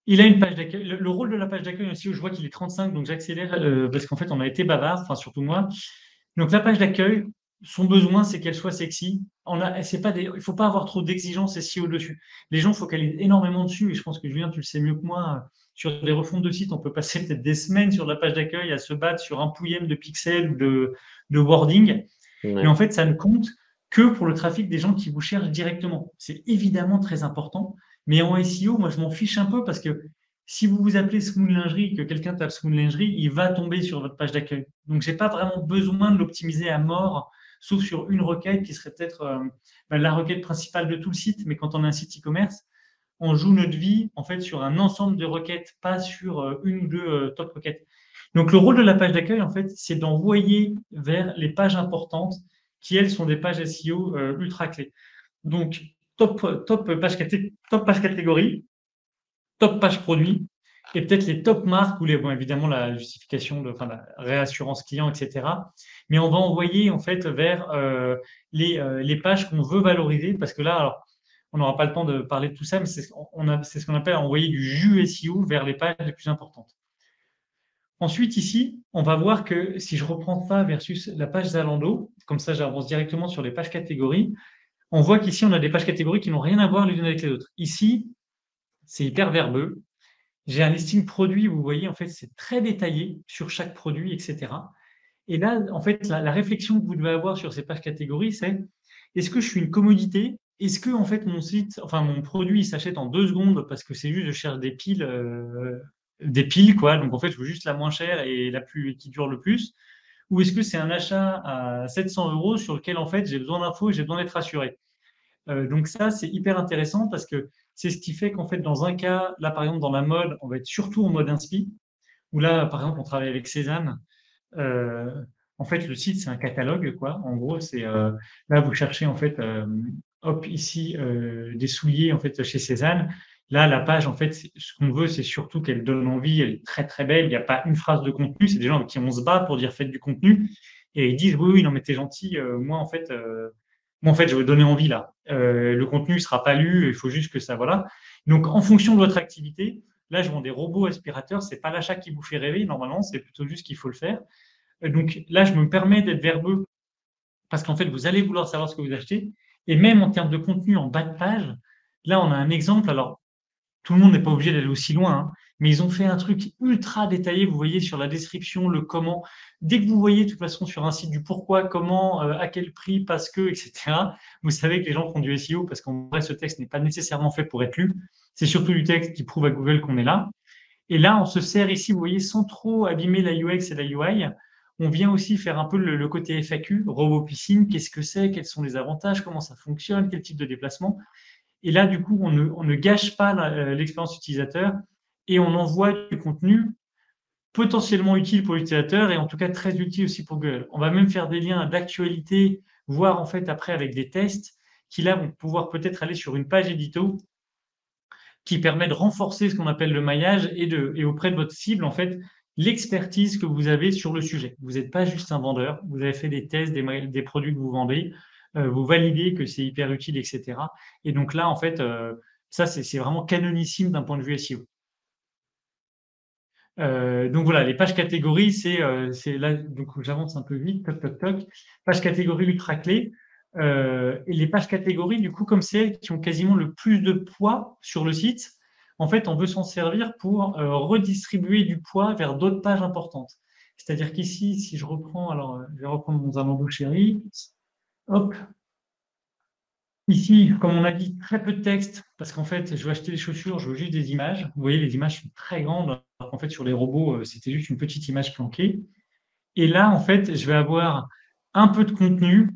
Il a une page d'accueil. Le rôle de la page d'accueil aussi, je vois qu'il est 35, donc j'accélère parce qu'en fait, on a été bavard, enfin surtout moi. Donc la page d'accueil, son besoin, c'est qu'elle soit sexy. Il ne faut pas avoir trop d'exigences SEO dessus. Les gens focalisent énormément dessus, et je pense que Julien, tu le sais mieux que moi. Sur des refontes de sites, on peut passer peut-être des semaines sur la page d'accueil à se battre sur un pouillème de pixels ou de wording. Mais Ouais. en fait, ça ne compte que pour le trafic des gens qui vous cherchent directement. C'est évidemment très important, mais en SEO, moi, je m'en fiche un peu parce que si vous vous appelez Smoon Lingerie et que quelqu'un tape Smoon Lingerie, il va tomber sur votre page d'accueil. Donc, je n'ai pas vraiment besoin de l'optimiser à mort, sauf sur une requête qui serait peut-être la requête principale de tout le site. Mais quand on a un site e-commerce, on joue notre vie en fait sur un ensemble de requêtes, pas sur une ou deux top requêtes. Donc, le rôle de la page d'accueil, en fait, c'est d'envoyer vers les pages importantes qui, elles, sont des pages SEO ultra clés. Donc, top page catégorie, top page produit, et peut-être les top marques ou évidemment la justification, enfin, la réassurance client, etc. Mais on va envoyer en fait vers les pages qu'on veut valoriser parce que là, alors, on n'aura pas le temps de parler de tout ça, mais c'est ce qu'on appelle envoyer du jus SEO vers les pages les plus importantes. Ensuite, ici, on va voir que si je reprends ça versus la page Zalando, comme ça j'avance directement sur les pages catégories, on voit qu'ici on a des pages catégories qui n'ont rien à voir les unes avec les autres. Ici, c'est hyper verbeux. J'ai un listing produit, vous voyez, en fait, c'est très détaillé sur chaque produit, etc. Et là, en fait, la réflexion que vous devez avoir sur ces pages catégories, c'est est-ce que je suis une commodité? Est-ce que, en fait, mon site, enfin, mon produit, il s'achète en 2 secondes parce que c'est juste, je cherche des piles, quoi. Donc, en fait, je veux juste la moins chère et qui dure le plus. Ou est-ce que c'est un achat à 700 euros sur lequel, en fait, j'ai besoin d'infos et j'ai besoin d'être rassuré? Donc ça, c'est hyper intéressant parce que c'est ce qui fait qu'en fait, dans un cas, là, par exemple, dans la mode, on va être surtout en mode inspi, où là, par exemple, on travaille avec Cézanne. Euh, en fait, le site, c'est un catalogue, quoi. En gros, c'est là, vous cherchez, en fait, hop, ici, des souliers, en fait, chez Cézanne. Là, la page, en fait, ce qu'on veut, c'est surtout qu'elle donne envie, elle est très très belle, il n'y a pas une phrase de contenu, c'est des gens avec qui on se bat pour dire faites du contenu, et ils disent oui, oui, non mais t'es gentil, moi en fait, je veux donner envie là. Le contenu ne sera pas lu, il faut juste que ça, voilà. Donc en fonction de votre activité, là, je vends des robots aspirateurs, c'est pas l'achat qui vous fait rêver, normalement, c'est plutôt juste qu'il faut le faire. Donc là, je me permets d'être verbeux parce qu'en fait, vous allez vouloir savoir ce que vous achetez. Et même en termes de contenu en bas de page, là, on a un exemple. Alors, tout le monde n'est pas obligé d'aller aussi loin, hein, mais ils ont fait un truc ultra détaillé. Vous voyez sur la description, le comment. Dès que vous voyez, de toute façon, sur un site du pourquoi, comment, à quel prix, parce que, etc., vous savez que les gens font du SEO parce qu'en vrai, ce texte n'est pas nécessairement fait pour être lu. C'est surtout du texte qui prouve à Google qu'on est là. Et là, on se sert ici, vous voyez, sans trop abîmer la UX et la UI. On vient aussi faire un peu le côté FAQ, robot piscine, qu'est-ce que c'est, quels sont les avantages, comment ça fonctionne, quel type de déplacement. Et là, du coup, on ne gâche pas l'expérience utilisateur et on envoie du contenu potentiellement utile pour l'utilisateur et en tout cas très utile aussi pour Google. On va même faire des liens d'actualité, voire en fait après avec des tests qui là vont pouvoir peut-être aller sur une page édito qui permet de renforcer ce qu'on appelle le maillage et auprès de votre cible, en fait, l'expertise que vous avez sur le sujet. Vous n'êtes pas juste un vendeur, vous avez fait des tests des produits que vous vendez, vous validez que c'est hyper utile, etc. Et donc là, en fait, ça, c'est vraiment canonissime d'un point de vue SEO. Donc voilà, les pages catégories, c'est là, donc j'avance un peu vite, toc, toc, toc. Page catégorie ultra clé. Et les pages catégories, du coup, comme c'est elles qui ont quasiment le plus de poids sur le site, en fait, on veut s'en servir pour redistribuer du poids vers d'autres pages importantes. C'est-à-dire qu'ici, si je reprends, alors je vais reprendre mon Zalando chéri, hop, ici, comme on a dit, très peu de texte, parce qu'en fait, je veux acheter des chaussures, je veux juste des images. Vous voyez, les images sont très grandes, alors qu'en fait, sur les robots, c'était juste une petite image planquée. Et là, en fait, je vais avoir un peu de contenu,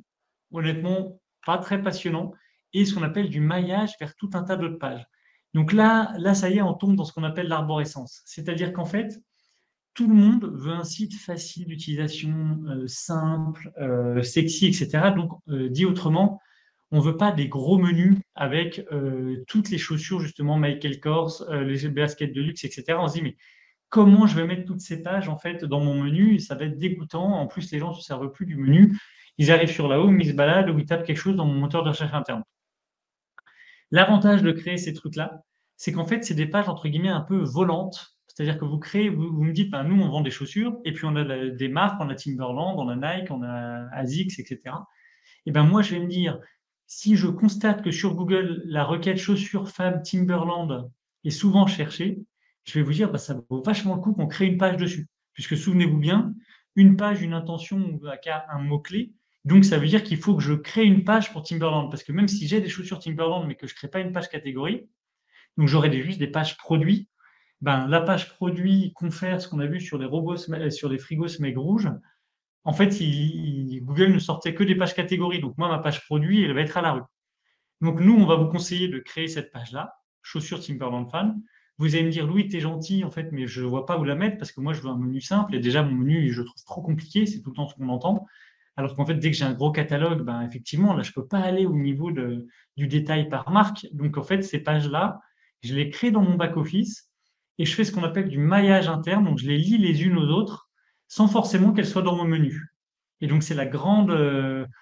honnêtement, pas très passionnant, et ce qu'on appelle du maillage vers tout un tas d'autres pages. Donc là, ça y est, on tombe dans ce qu'on appelle l'arborescence. C'est-à-dire qu'en fait, tout le monde veut un site facile d'utilisation, simple, sexy, etc. Donc, dit autrement, on ne veut pas des gros menus avec toutes les chaussures, justement, Michael Kors, les baskets de luxe, etc. On se dit, mais comment je vais mettre toutes ces pages en fait dans mon menu? Et ça va être dégoûtant. En plus, les gens ne se servent plus du menu. Ils arrivent sur la home, ils se baladent ou ils tapent quelque chose dans mon moteur de recherche interne. L'avantage de créer ces trucs-là, c'est qu'en fait, c'est des pages entre guillemets un peu volantes. C'est-à-dire que vous créez, vous me dites, ben, nous, on vend des chaussures, et puis on a des marques, on a Timberland, on a Nike, on a ASICS, etc. Et ben moi, je vais me dire, si je constate que sur Google, la requête chaussures femmes Timberland est souvent cherchée, je vais vous dire, bah, ça vaut vachement le coup qu'on crée une page dessus. Puisque souvenez-vous bien, une page, une intention, qu'à un mot-clé. Donc ça veut dire qu'il faut que je crée une page pour Timberland. Parce que même si j'ai des chaussures Timberland, mais que je ne crée pas une page catégorie, donc j'aurai juste des pages produits, ben, la page produit confère ce qu'on a vu sur les robots, sur les frigos Smeg rouges, en fait, Google ne sortait que des pages catégories. Donc, moi, ma page produit, elle va être à la rue. Donc, nous, on va vous conseiller de créer cette page-là, chaussures Timberland Fan. Vous allez me dire, Louis, t'es gentil, en fait, mais je ne vois pas où la mettre parce que moi, je veux un menu simple. Et déjà, mon menu, je le trouve trop compliqué. C'est tout le temps ce qu'on entend. Alors qu'en fait, dès que j'ai un gros catalogue, ben, effectivement, là, je ne peux pas aller au niveau du détail par marque. Donc, en fait, ces pages-là, je les crée dans mon back-office et je fais ce qu'on appelle du maillage interne. Donc, je les lis les unes aux autres sans forcément qu'elles soient dans mon menu. Et donc, c'est la grande,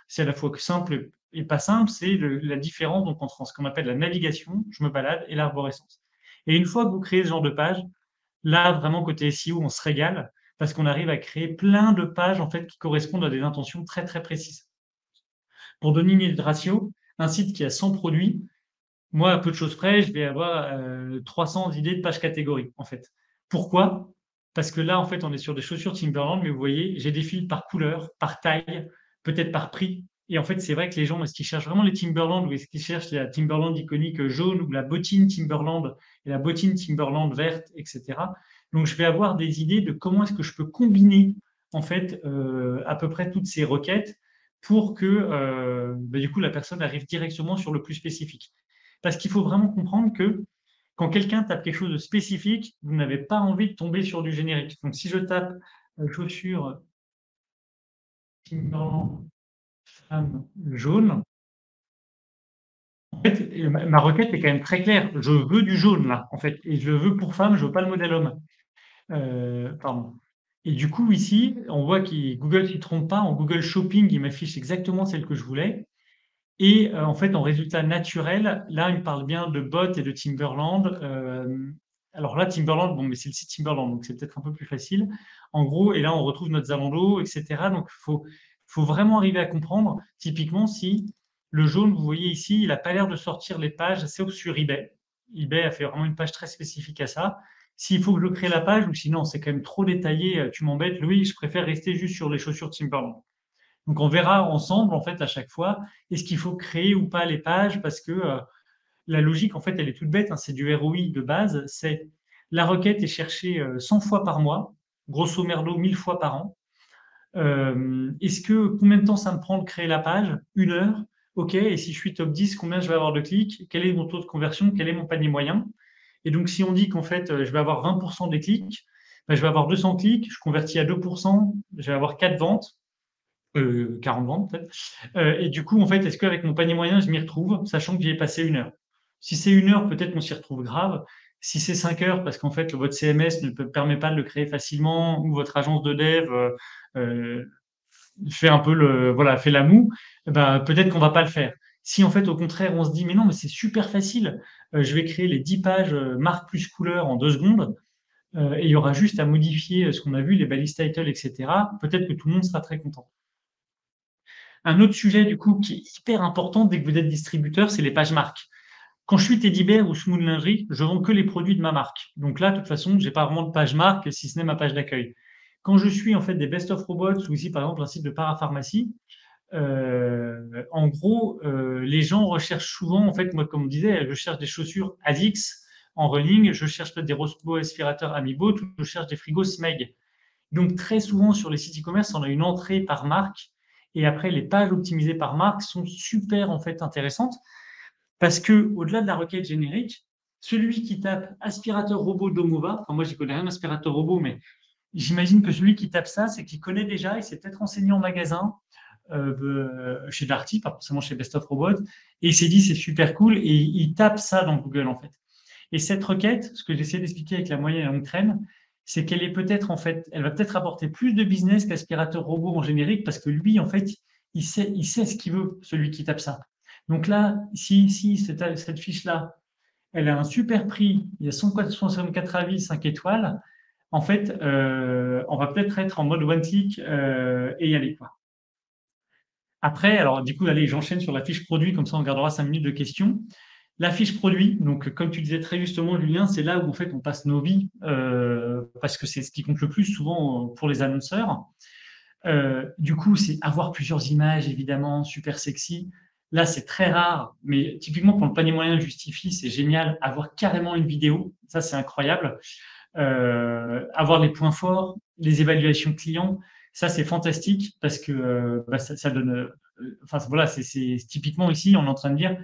c'est à la fois simple et pas simple, c'est la différence donc, entre ce qu'on appelle la navigation, je me balade, et l'arborescence. Et une fois que vous créez ce genre de page, là, vraiment, côté SEO, on se régale parce qu'on arrive à créer plein de pages en fait, qui correspondent à des intentions très, très précises. Pour donner une idée de ratio, un site qui a 100 produits, moi, à peu de choses près, je vais avoir 300 idées de pages catégories, en fait. Pourquoi? Parce que là, en fait, on est sur des chaussures Timberland, mais vous voyez, j'ai des fils par couleur, par taille, peut-être par prix. Et en fait, c'est vrai que les gens, est-ce qu'ils cherchent vraiment les Timberland ou est-ce qu'ils cherchent la Timberland iconique jaune ou la bottine Timberland et la bottine Timberland verte, etc. Donc, je vais avoir des idées de comment est-ce que je peux combiner, en fait, à peu près toutes ces requêtes pour que, du coup, la personne arrive directement sur le plus spécifique. Parce qu'il faut vraiment comprendre que quand quelqu'un tape quelque chose de spécifique, vous n'avez pas envie de tomber sur du générique. Donc, si je tape chaussures Timberland femme jaune, En fait, ma requête est quand même très claire. Je veux du jaune là, en fait, et je le veux pour femme, je veux pas le modèle homme. Pardon. Et du coup, ici, on voit que Google ne s'y trompe pas. En Google Shopping, il m'affiche exactement celle que je voulais. Et en fait, en résultat naturel, là, il me parle bien de Bot et de Timberland. Alors là, Timberland, bon, mais c'est le site Timberland, donc c'est peut-être un peu plus facile. En gros, et là, on retrouve notre Zalando, etc. Donc, faut vraiment arriver à comprendre. Typiquement, si le jaune, vous voyez ici, il n'a pas l'air de sortir les pages, sauf sur eBay. eBay a fait vraiment une page très spécifique à ça. S'il faut que je crée la page, ou sinon, c'est quand même trop détaillé, tu m'embêtes, Louis, je préfère rester juste sur les chaussures Timberland. Donc, on verra ensemble, en fait, à chaque fois, est-ce qu'il faut créer ou pas les pages, parce que la logique, en fait, elle est toute bête, hein, c'est du ROI de base, c'est la requête est cherchée 100 fois par mois, grosso merdo 1000 fois par an. Combien de temps ça me prend de créer la page? 1 heure. OK, et si je suis top 10, combien je vais avoir de clics? Quel est mon taux de conversion? Quel est mon panier moyen? Et donc, si on dit qu'en fait, je vais avoir 20% des clics, ben, je vais avoir 200 clics, je convertis à 2%, je vais avoir 4 ventes, 40 ventes peut-être. Et du coup, en fait, est-ce qu'avec mon panier moyen, je m'y retrouve, sachant que j'y ai passé 1 heure? Si c'est 1 heure, peut-être qu'on s'y retrouve grave. Si c'est 5 heures, parce qu'en fait, votre CMS ne permet pas de le créer facilement, ou votre agence de dev euh, fait un peu voilà, fait la moue, ben, peut-être qu'on va pas le faire. Si en fait, au contraire, on se dit, mais non, mais c'est super facile, je vais créer les 10 pages marque plus couleur en 2 secondes, et il y aura juste à modifier ce qu'on a vu, les balises title, etc. Peut-être que tout le monde sera très content. Un autre sujet, du coup, qui est hyper important dès que vous êtes distributeur, c'est les pages marques. Quand je suis Teddy Bear ou Smooth Lingerie, je vends que les produits de ma marque. Donc là, de toute façon, j'ai pas vraiment de page marque, si ce n'est ma page d'accueil. Quand je suis en fait des Best of Robots ou ici par exemple un site de parapharmacie, en gros, les gens recherchent souvent, en fait, moi comme on disait, je cherche des chaussures Adix en running, je cherche peut-être des robots aspirateurs Amiibo, je cherche des frigos Smeg. Donc très souvent sur les sites e-commerce, on a une entrée par marque et après les pages optimisées par marque sont super en fait intéressantes parce que au-delà de la requête générique, celui qui tape aspirateur robot Domova, enfin moi j'y connais rien aspirateur robot, mais j'imagine que celui qui tape ça, c'est qu'il connaît déjà, il s'est peut-être renseigné en magasin chez Darty, pas forcément chez Best of Robots, et il s'est dit c'est super cool et il tape ça dans Google en fait. Et cette requête, ce que j'essaie d'expliquer avec la moyenne longue traîne, c'est qu'elle est peut-être en fait, elle va peut-être apporter plus de business qu'aspirateur robot en générique parce que lui, en fait, il sait ce qu'il veut, celui qui tape ça. Donc là, si cette fiche-là, elle a un super prix, il y a 164 avis, 5 étoiles, en fait, on va peut-être être en mode one click et y aller, quoi. Après, alors du coup, allez, j'enchaîne sur la fiche produit, comme ça on gardera 5 minutes de questions. La fiche produit, donc comme tu disais très justement, Julien, c'est là où en fait on passe nos vies, parce que c'est ce qui compte le plus souvent pour les annonceurs. Du coup, c'est avoir plusieurs images, évidemment, super sexy. Là, c'est très rare, mais typiquement quand le panier moyen justifie, c'est génial. Avoir carrément une vidéo, ça c'est incroyable. Avoir les points forts, les évaluations clients, ça c'est fantastique parce que bah, ça donne. Enfin voilà, c'est typiquement ici, on est en train de dire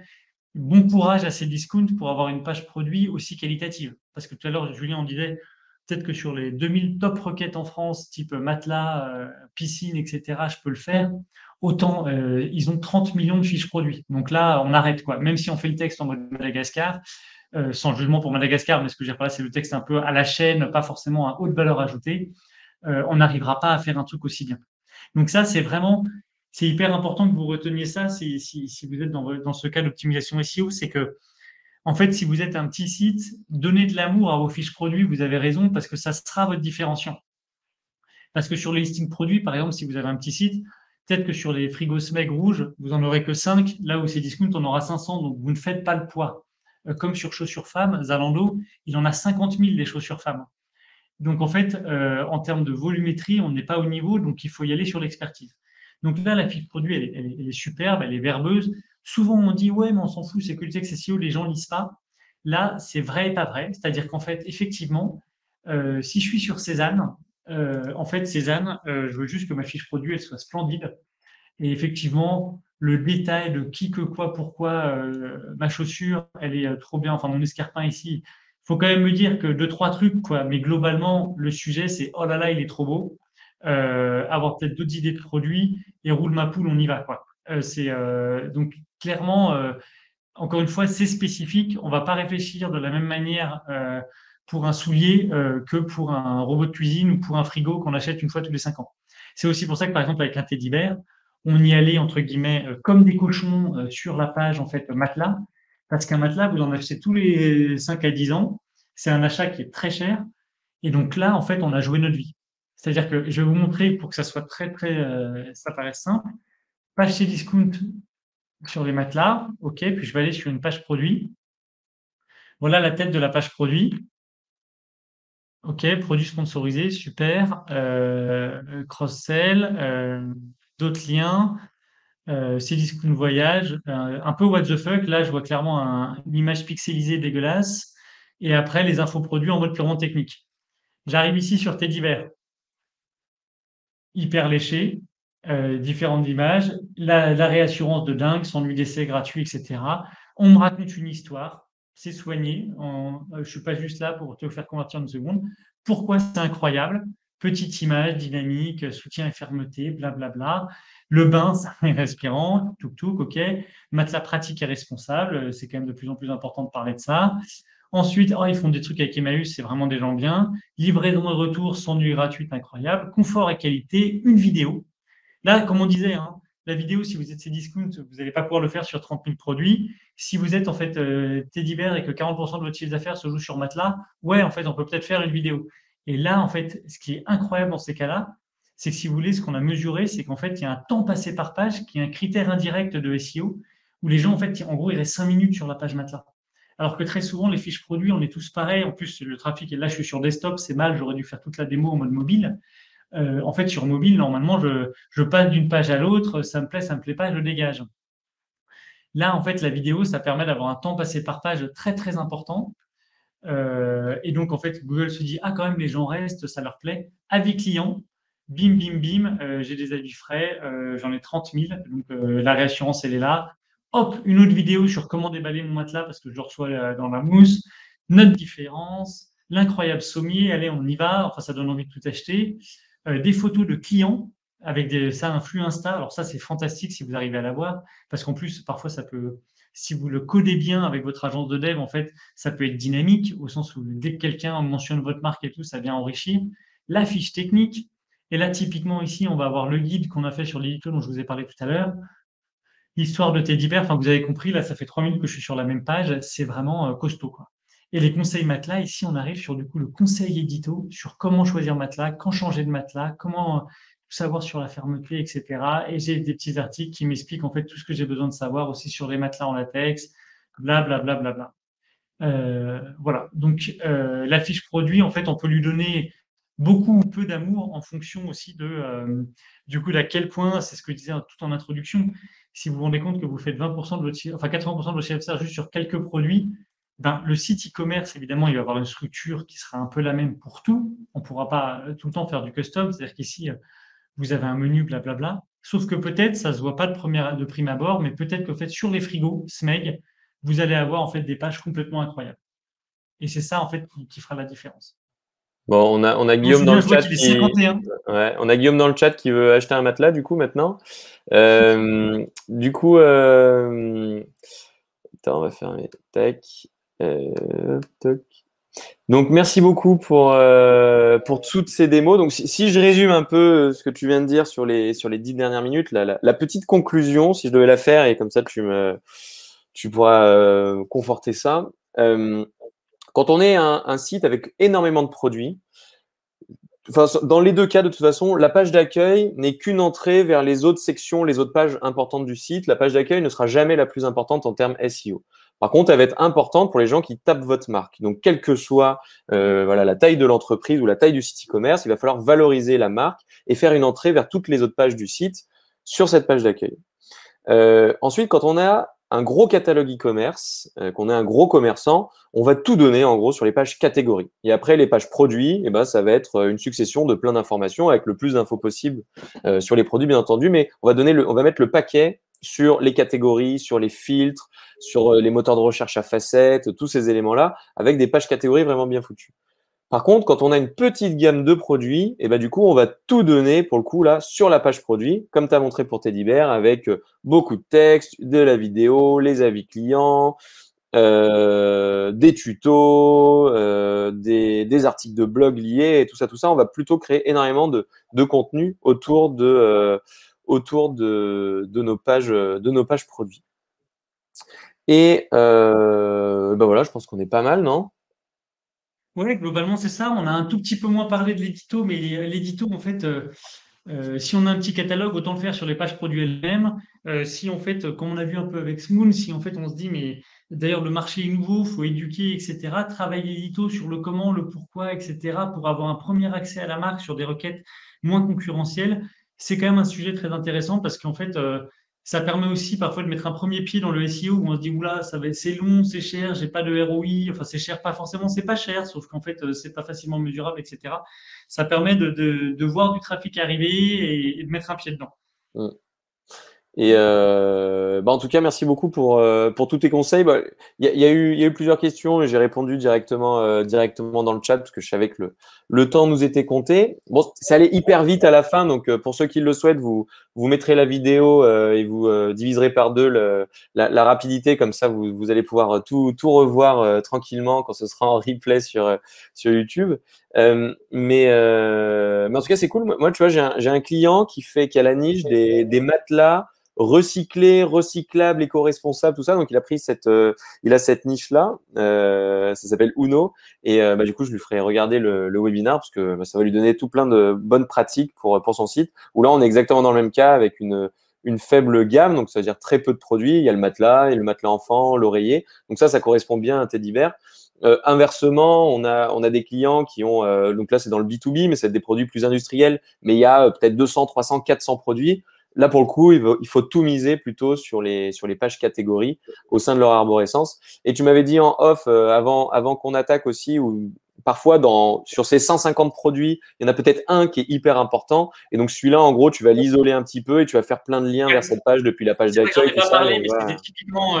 bon courage à ces discounts pour avoir une page produit aussi qualitative. Parce que tout à l'heure, Julien, on disait peut-être que sur les 2000 top requêtes en France, type matelas, piscine, etc., je peux le faire. Autant, ils ont 30 millions de fiches produits. Donc là, on arrête, quoi. Même si on fait le texte en mode Madagascar, sans jugement pour Madagascar, mais ce que j'ai parlé, c'est le texte un peu à la chaîne, pas forcément à haute valeur ajoutée, on n'arrivera pas à faire un truc aussi bien. Donc ça, c'est vraiment, c'est hyper important que vous reteniez ça si vous êtes dans ce cas d'optimisation SEO, c'est que, en fait, si vous êtes un petit site, donnez de l'amour à vos fiches produits, vous avez raison, parce que ça sera votre différenciant. Parce que sur les listings produits, par exemple, si vous avez un petit site, peut-être que sur les frigos Smeg rouges, vous en aurez que 5, là où c'est discount, on aura 500, donc vous ne faites pas le poids. Comme sur chaussures femmes, Zalando, il en a 50 000 des chaussures femmes. Donc en fait, en termes de volumétrie, on n'est pas au niveau, donc il faut y aller sur l'expertise. Donc là, la fiche produit, elle est superbe, elle est verbeuse. Souvent, on dit, ouais, mais on s'en fout, c'est que le texte SEO, les gens lisent pas. Là, c'est vrai et pas vrai. C'est-à-dire qu'en fait, effectivement, si je suis sur Cézanne, en fait, Cézanne, je veux juste que ma fiche produit, elle soit splendide. Et effectivement, le détail de qui, que, quoi, pourquoi, ma chaussure, elle est trop bien, enfin mon escarpin ici, il faut quand même me dire que deux, trois trucs, quoi. Mais globalement, le sujet, c'est oh là là, il est trop beau. Avoir peut-être d'autres idées de produits et roule ma poule, on y va, quoi. Donc clairement, encore une fois, c'est spécifique. On ne va pas réfléchir de la même manière pour un soulier que pour un robot de cuisine ou pour un frigo qu'on achète une fois tous les 5 ans. C'est aussi pour ça que, par exemple, avec un Teddy Bear, on y allait, entre guillemets, comme des cochons sur la page, en fait, matelas. Parce qu'un matelas, vous en achetez tous les 5 à 10 ans. C'est un achat qui est très cher. Et donc là, en fait, on a joué notre vie. C'est-à-dire que je vais vous montrer pour que ça soit ça paraisse simple. Page chez Discount sur les matelas. OK, puis je vais aller sur une page produit. Voilà la tête de la page produit. OK, produit sponsorisé, super. Cross-sell, d'autres liens. Cdiscount voyage, un peu what the fuck. Là, je vois clairement une image pixelisée dégueulasse. Et après, les infos produits en mode purement technique. J'arrive ici sur Teddy Bear. Hyper léché, différentes images, la réassurance de dingue, sans nuit d'essai gratuit, etc. On me raconte une histoire, c'est soigné. Je ne suis pas juste là pour te faire convertir en une seconde. Pourquoi c'est incroyable? Petite image, dynamique, soutien et fermeté, blablabla. Le bain, ça est respirant, touk ok. Matelas pratique et responsable, c'est quand même de plus en plus important de parler de ça. Ensuite, oh, ils font des trucs avec Emmaüs, c'est vraiment des gens bien. Livraison de retour sans nuit gratuite, incroyable. Confort et qualité, une vidéo. Là, comme on disait, hein, la vidéo, si vous êtes Cdiscount, vous n'allez pas pouvoir le faire sur 30 000 produits. Si vous êtes en fait Teddy Bear et que 40% de votre chiffre d'affaires se joue sur Matelas, ouais, en fait, on peut peut-être faire une vidéo. Et là, en fait, ce qui est incroyable dans ces cas-là, c'est que si vous voulez, ce qu'on a mesuré, c'est qu'en fait, il y a un temps passé par page qui est un critère indirect de SEO où les gens, en fait, en gros, ils restent 5 minutes sur la page Matelas. Alors que très souvent, les fiches produits, on est tous pareils. En plus, le trafic, et là, je suis sur desktop, c'est mal, j'aurais dû faire toute la démo en mode mobile. En fait, sur mobile, normalement, je passe d'une page à l'autre, ça me plaît pas, je dégage. Là, en fait, la vidéo, ça permet d'avoir un temps passé par page très, très important. Et donc, en fait, Google se dit, ah, quand même, les gens restent, ça leur plaît. Avis client, bim, bim, bim, j'ai des avis frais, j'en ai 30 000. Donc, la réassurance, elle est là. Hop, une autre vidéo sur comment déballer mon matelas parce que je le reçois dans la mousse. Notre différence, l'incroyable sommier, allez, on y va. Enfin, ça donne envie de tout acheter. Des photos de clients avec ça, un flux Insta. Alors ça, c'est fantastique si vous arrivez à l'avoir parce qu'en plus, parfois, ça peut, si vous le codez bien avec votre agence de dev, en fait, ça peut être dynamique au sens où dès que quelqu'un mentionne votre marque et tout, ça vient enrichir. La fiche technique. Et là, typiquement, ici, on va avoir le guide qu'on a fait sur l'édito dont je vous ai parlé tout à l'heure. L'histoire de Teddy Bear, enfin, vous avez compris, là, ça fait 3 minutes que je suis sur la même page, c'est vraiment costaud, quoi. Et les conseils matelas, ici, on arrive sur du coup le conseil édito sur comment choisir matelas, quand changer de matelas, comment tout savoir sur la fermeté, etc. Et j'ai des petits articles qui m'expliquent en fait tout ce que j'ai besoin de savoir aussi sur les matelas en latex, blablabla. Bla, bla, bla, voilà. Donc, la fiche produit, en fait, on peut lui donner beaucoup ou peu d'amour en fonction aussi du coup, d'à quel point, c'est ce que je disais tout en introduction, si vous vous rendez compte que vous faites 20% de votre chiffre, enfin 80% de votre chiffre d'affaires juste sur quelques produits, ben, le site e-commerce, évidemment, il va avoir une structure qui sera un peu la même pour tout. On ne pourra pas tout le temps faire du custom, c'est-à-dire qu'ici, vous avez un menu, blablabla. Sauf que peut-être, ça ne se voit pas de prime abord, mais peut-être qu'en fait, sur les frigos, SMEG, vous allez avoir en fait des pages complètement incroyables. Et c'est ça en fait qui fera la différence. Bon, on a Bon, Guillaume dans Julien, le je vois chat qu'il est 51. ouais, on a Guillaume dans le chat qui veut acheter un matelas du coup maintenant. Du coup, attends, on va fermer. Tac. Toc. Donc merci beaucoup pour toutes ces démos. Donc si je résume un peu ce que tu viens de dire sur les 10 dernières minutes, la petite conclusion, si je devais la faire, et comme ça tu pourras conforter ça. Quand on est un site avec énormément de produits, enfin, dans les deux cas, de toute façon, la page d'accueil n'est qu'une entrée vers les autres sections, les autres pages importantes du site. La page d'accueil ne sera jamais la plus importante en termes SEO. Par contre, elle va être importante pour les gens qui tapent votre marque. Donc, quelle que soit voilà, la taille de l'entreprise ou la taille du site e-commerce, il va falloir valoriser la marque et faire une entrée vers toutes les autres pages du site sur cette page d'accueil. Ensuite, quand on a un gros catalogue e-commerce, qu'on est un gros commerçant, on va tout donner en gros sur les pages catégories. Et après, les pages produits, eh ben, ça va être une succession de plein d'informations avec le plus d'infos possible sur les produits, bien entendu, mais on va mettre le paquet sur les catégories, sur les filtres, sur les moteurs de recherche à facettes, tous ces éléments-là, avec des pages catégories vraiment bien foutues. Par contre, quand on a une petite gamme de produits, et ben du coup, on va tout donner pour le coup là sur la page produit, comme tu as montré pour Teddy Bear, avec beaucoup de texte, de la vidéo, les avis clients, des tutos, des articles de blog liés, et tout ça. On va plutôt créer énormément de contenu autour de nos pages produits. Et ben voilà, je pense qu'on est pas mal, non? Ouais, globalement, c'est ça. On a un tout petit peu moins parlé de l'édito, mais l'édito, en fait, si on a un petit catalogue, autant le faire sur les pages produits elles-mêmes. Si en fait, comme on a vu un peu avec Smoon, si en fait on se dit, mais d'ailleurs le marché est nouveau, faut éduquer, etc. Travailler l'édito sur le comment, le pourquoi, etc. pour avoir un premier accès à la marque sur des requêtes moins concurrentielles, c'est quand même un sujet très intéressant parce qu'en fait, ça permet aussi parfois de mettre un premier pied dans le SEO où on se dit, oula, c'est long, c'est cher, j'ai pas de ROI, enfin c'est cher, pas forcément, c'est pas cher, sauf qu'en fait, c'est pas facilement mesurable, etc. Ça permet de voir du trafic arriver et de mettre un pied dedans. Mm. Et bah en tout cas, merci beaucoup pour tous tes conseils. Bah, il y a eu plusieurs questions et j'ai répondu directement dans le chat parce que je savais que le temps nous était compté. Bon, ça allait hyper vite à la fin, donc pour ceux qui le souhaitent, vous mettrez la vidéo et vous diviserez par deux la rapidité, comme ça vous allez pouvoir tout revoir tranquillement quand ce sera en replay sur YouTube. Mais en tout cas, c'est cool. Moi, tu vois, j'ai un client qui a la niche des matelas recyclé, recyclable, éco-responsable, tout ça. Donc, il a cette niche-là. Ça s'appelle Uno. Et bah, du coup, je lui ferai regarder le webinaire parce que bah, ça va lui donner tout plein de bonnes pratiques pour son site. Où là, on est exactement dans le même cas avec une faible gamme. Donc, ça veut dire très peu de produits. Il y a le matelas enfant, l'oreiller. Donc, ça correspond bien à un teddy bear. Inversement, on a des clients qui ont, donc là, c'est dans le B2B, mais c'est des produits plus industriels. Mais il y a peut-être 200, 300, 400 produits. Là, pour le coup, il faut tout miser plutôt sur les pages catégories au sein de leur arborescence. Et tu m'avais dit en off, avant qu'on attaque aussi, où parfois, sur ces 150 produits, il y en a peut-être un qui est hyper important. Et donc, celui-là, en gros, tu vas l'isoler un petit peu et tu vas faire plein de liens vers cette page depuis la page C'est vrai que j'en d'accueil, ai tout pas ça. parlé, Donc, mais c'était voilà. typiquement,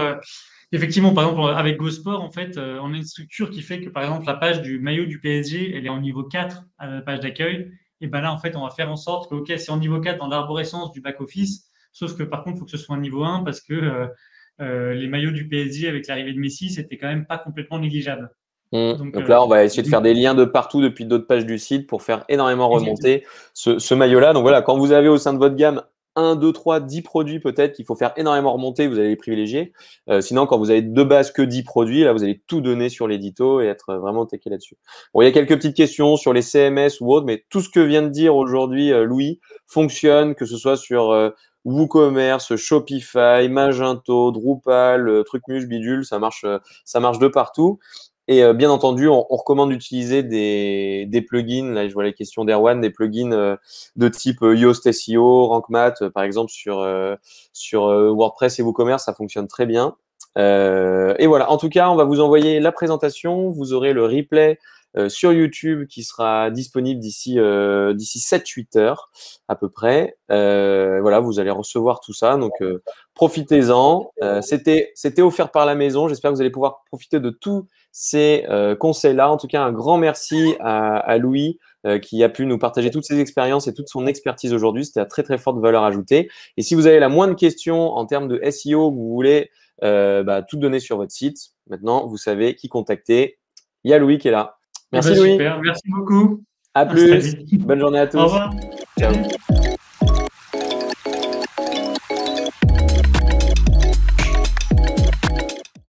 effectivement, par exemple, avec GoSport, en fait, on a une structure qui fait que, par exemple, la page du maillot du PSG, elle est en niveau 4 à la page d'accueil. Et ben là, en fait, on va faire en sorte que, OK, c'est en niveau 4 dans l'arborescence du back-office, sauf que par contre, il faut que ce soit en niveau 1 parce que les maillots du PSG avec l'arrivée de Messi, c'était quand même pas complètement négligeable. Donc là, on va essayer de faire des liens de partout depuis d'autres pages du site pour faire énormément exactement. remonter ce maillot-là. Donc voilà, quand vous avez au sein de votre gamme 1, 2, 3, 10 produits peut-être qu'il faut faire énormément remonter, vous allez les privilégier. Sinon, quand vous avez de base que 10 produits, là, vous allez tout donner sur l'édito et être vraiment tequé là-dessus. Bon, il y a quelques petites questions sur les CMS ou autres, mais tout ce que vient de dire aujourd'hui Louis fonctionne, que ce soit sur WooCommerce, Shopify, Magento, Drupal, Trucmuche, Bidule, ça marche de partout. Et bien entendu, on recommande d'utiliser des plugins. Là, je vois les questions d'Erwan, des plugins de type Yoast SEO, Rank Math, par exemple, sur WordPress et WooCommerce, ça fonctionne très bien. Et voilà, en tout cas, on va vous envoyer la présentation. Vous aurez le replay sur YouTube qui sera disponible d'ici 7-8 heures à peu près. Voilà, vous allez recevoir tout ça. Donc, profitez-en. C'était offert par la maison. J'espère que vous allez pouvoir profiter de tous ces conseils-là. En tout cas, un grand merci à Louis qui a pu nous partager toutes ses expériences et toute son expertise aujourd'hui. C'était à très, très forte valeur ajoutée. Et si vous avez la moindre question en termes de SEO, que vous voulez tout donner sur votre site, maintenant, vous savez qui contacter. Il y a Louis qui est là. Eh Merci ben, Louis. super, merci beaucoup. À À très plus. vite. Bonne journée à Au tous. revoir. Ciao.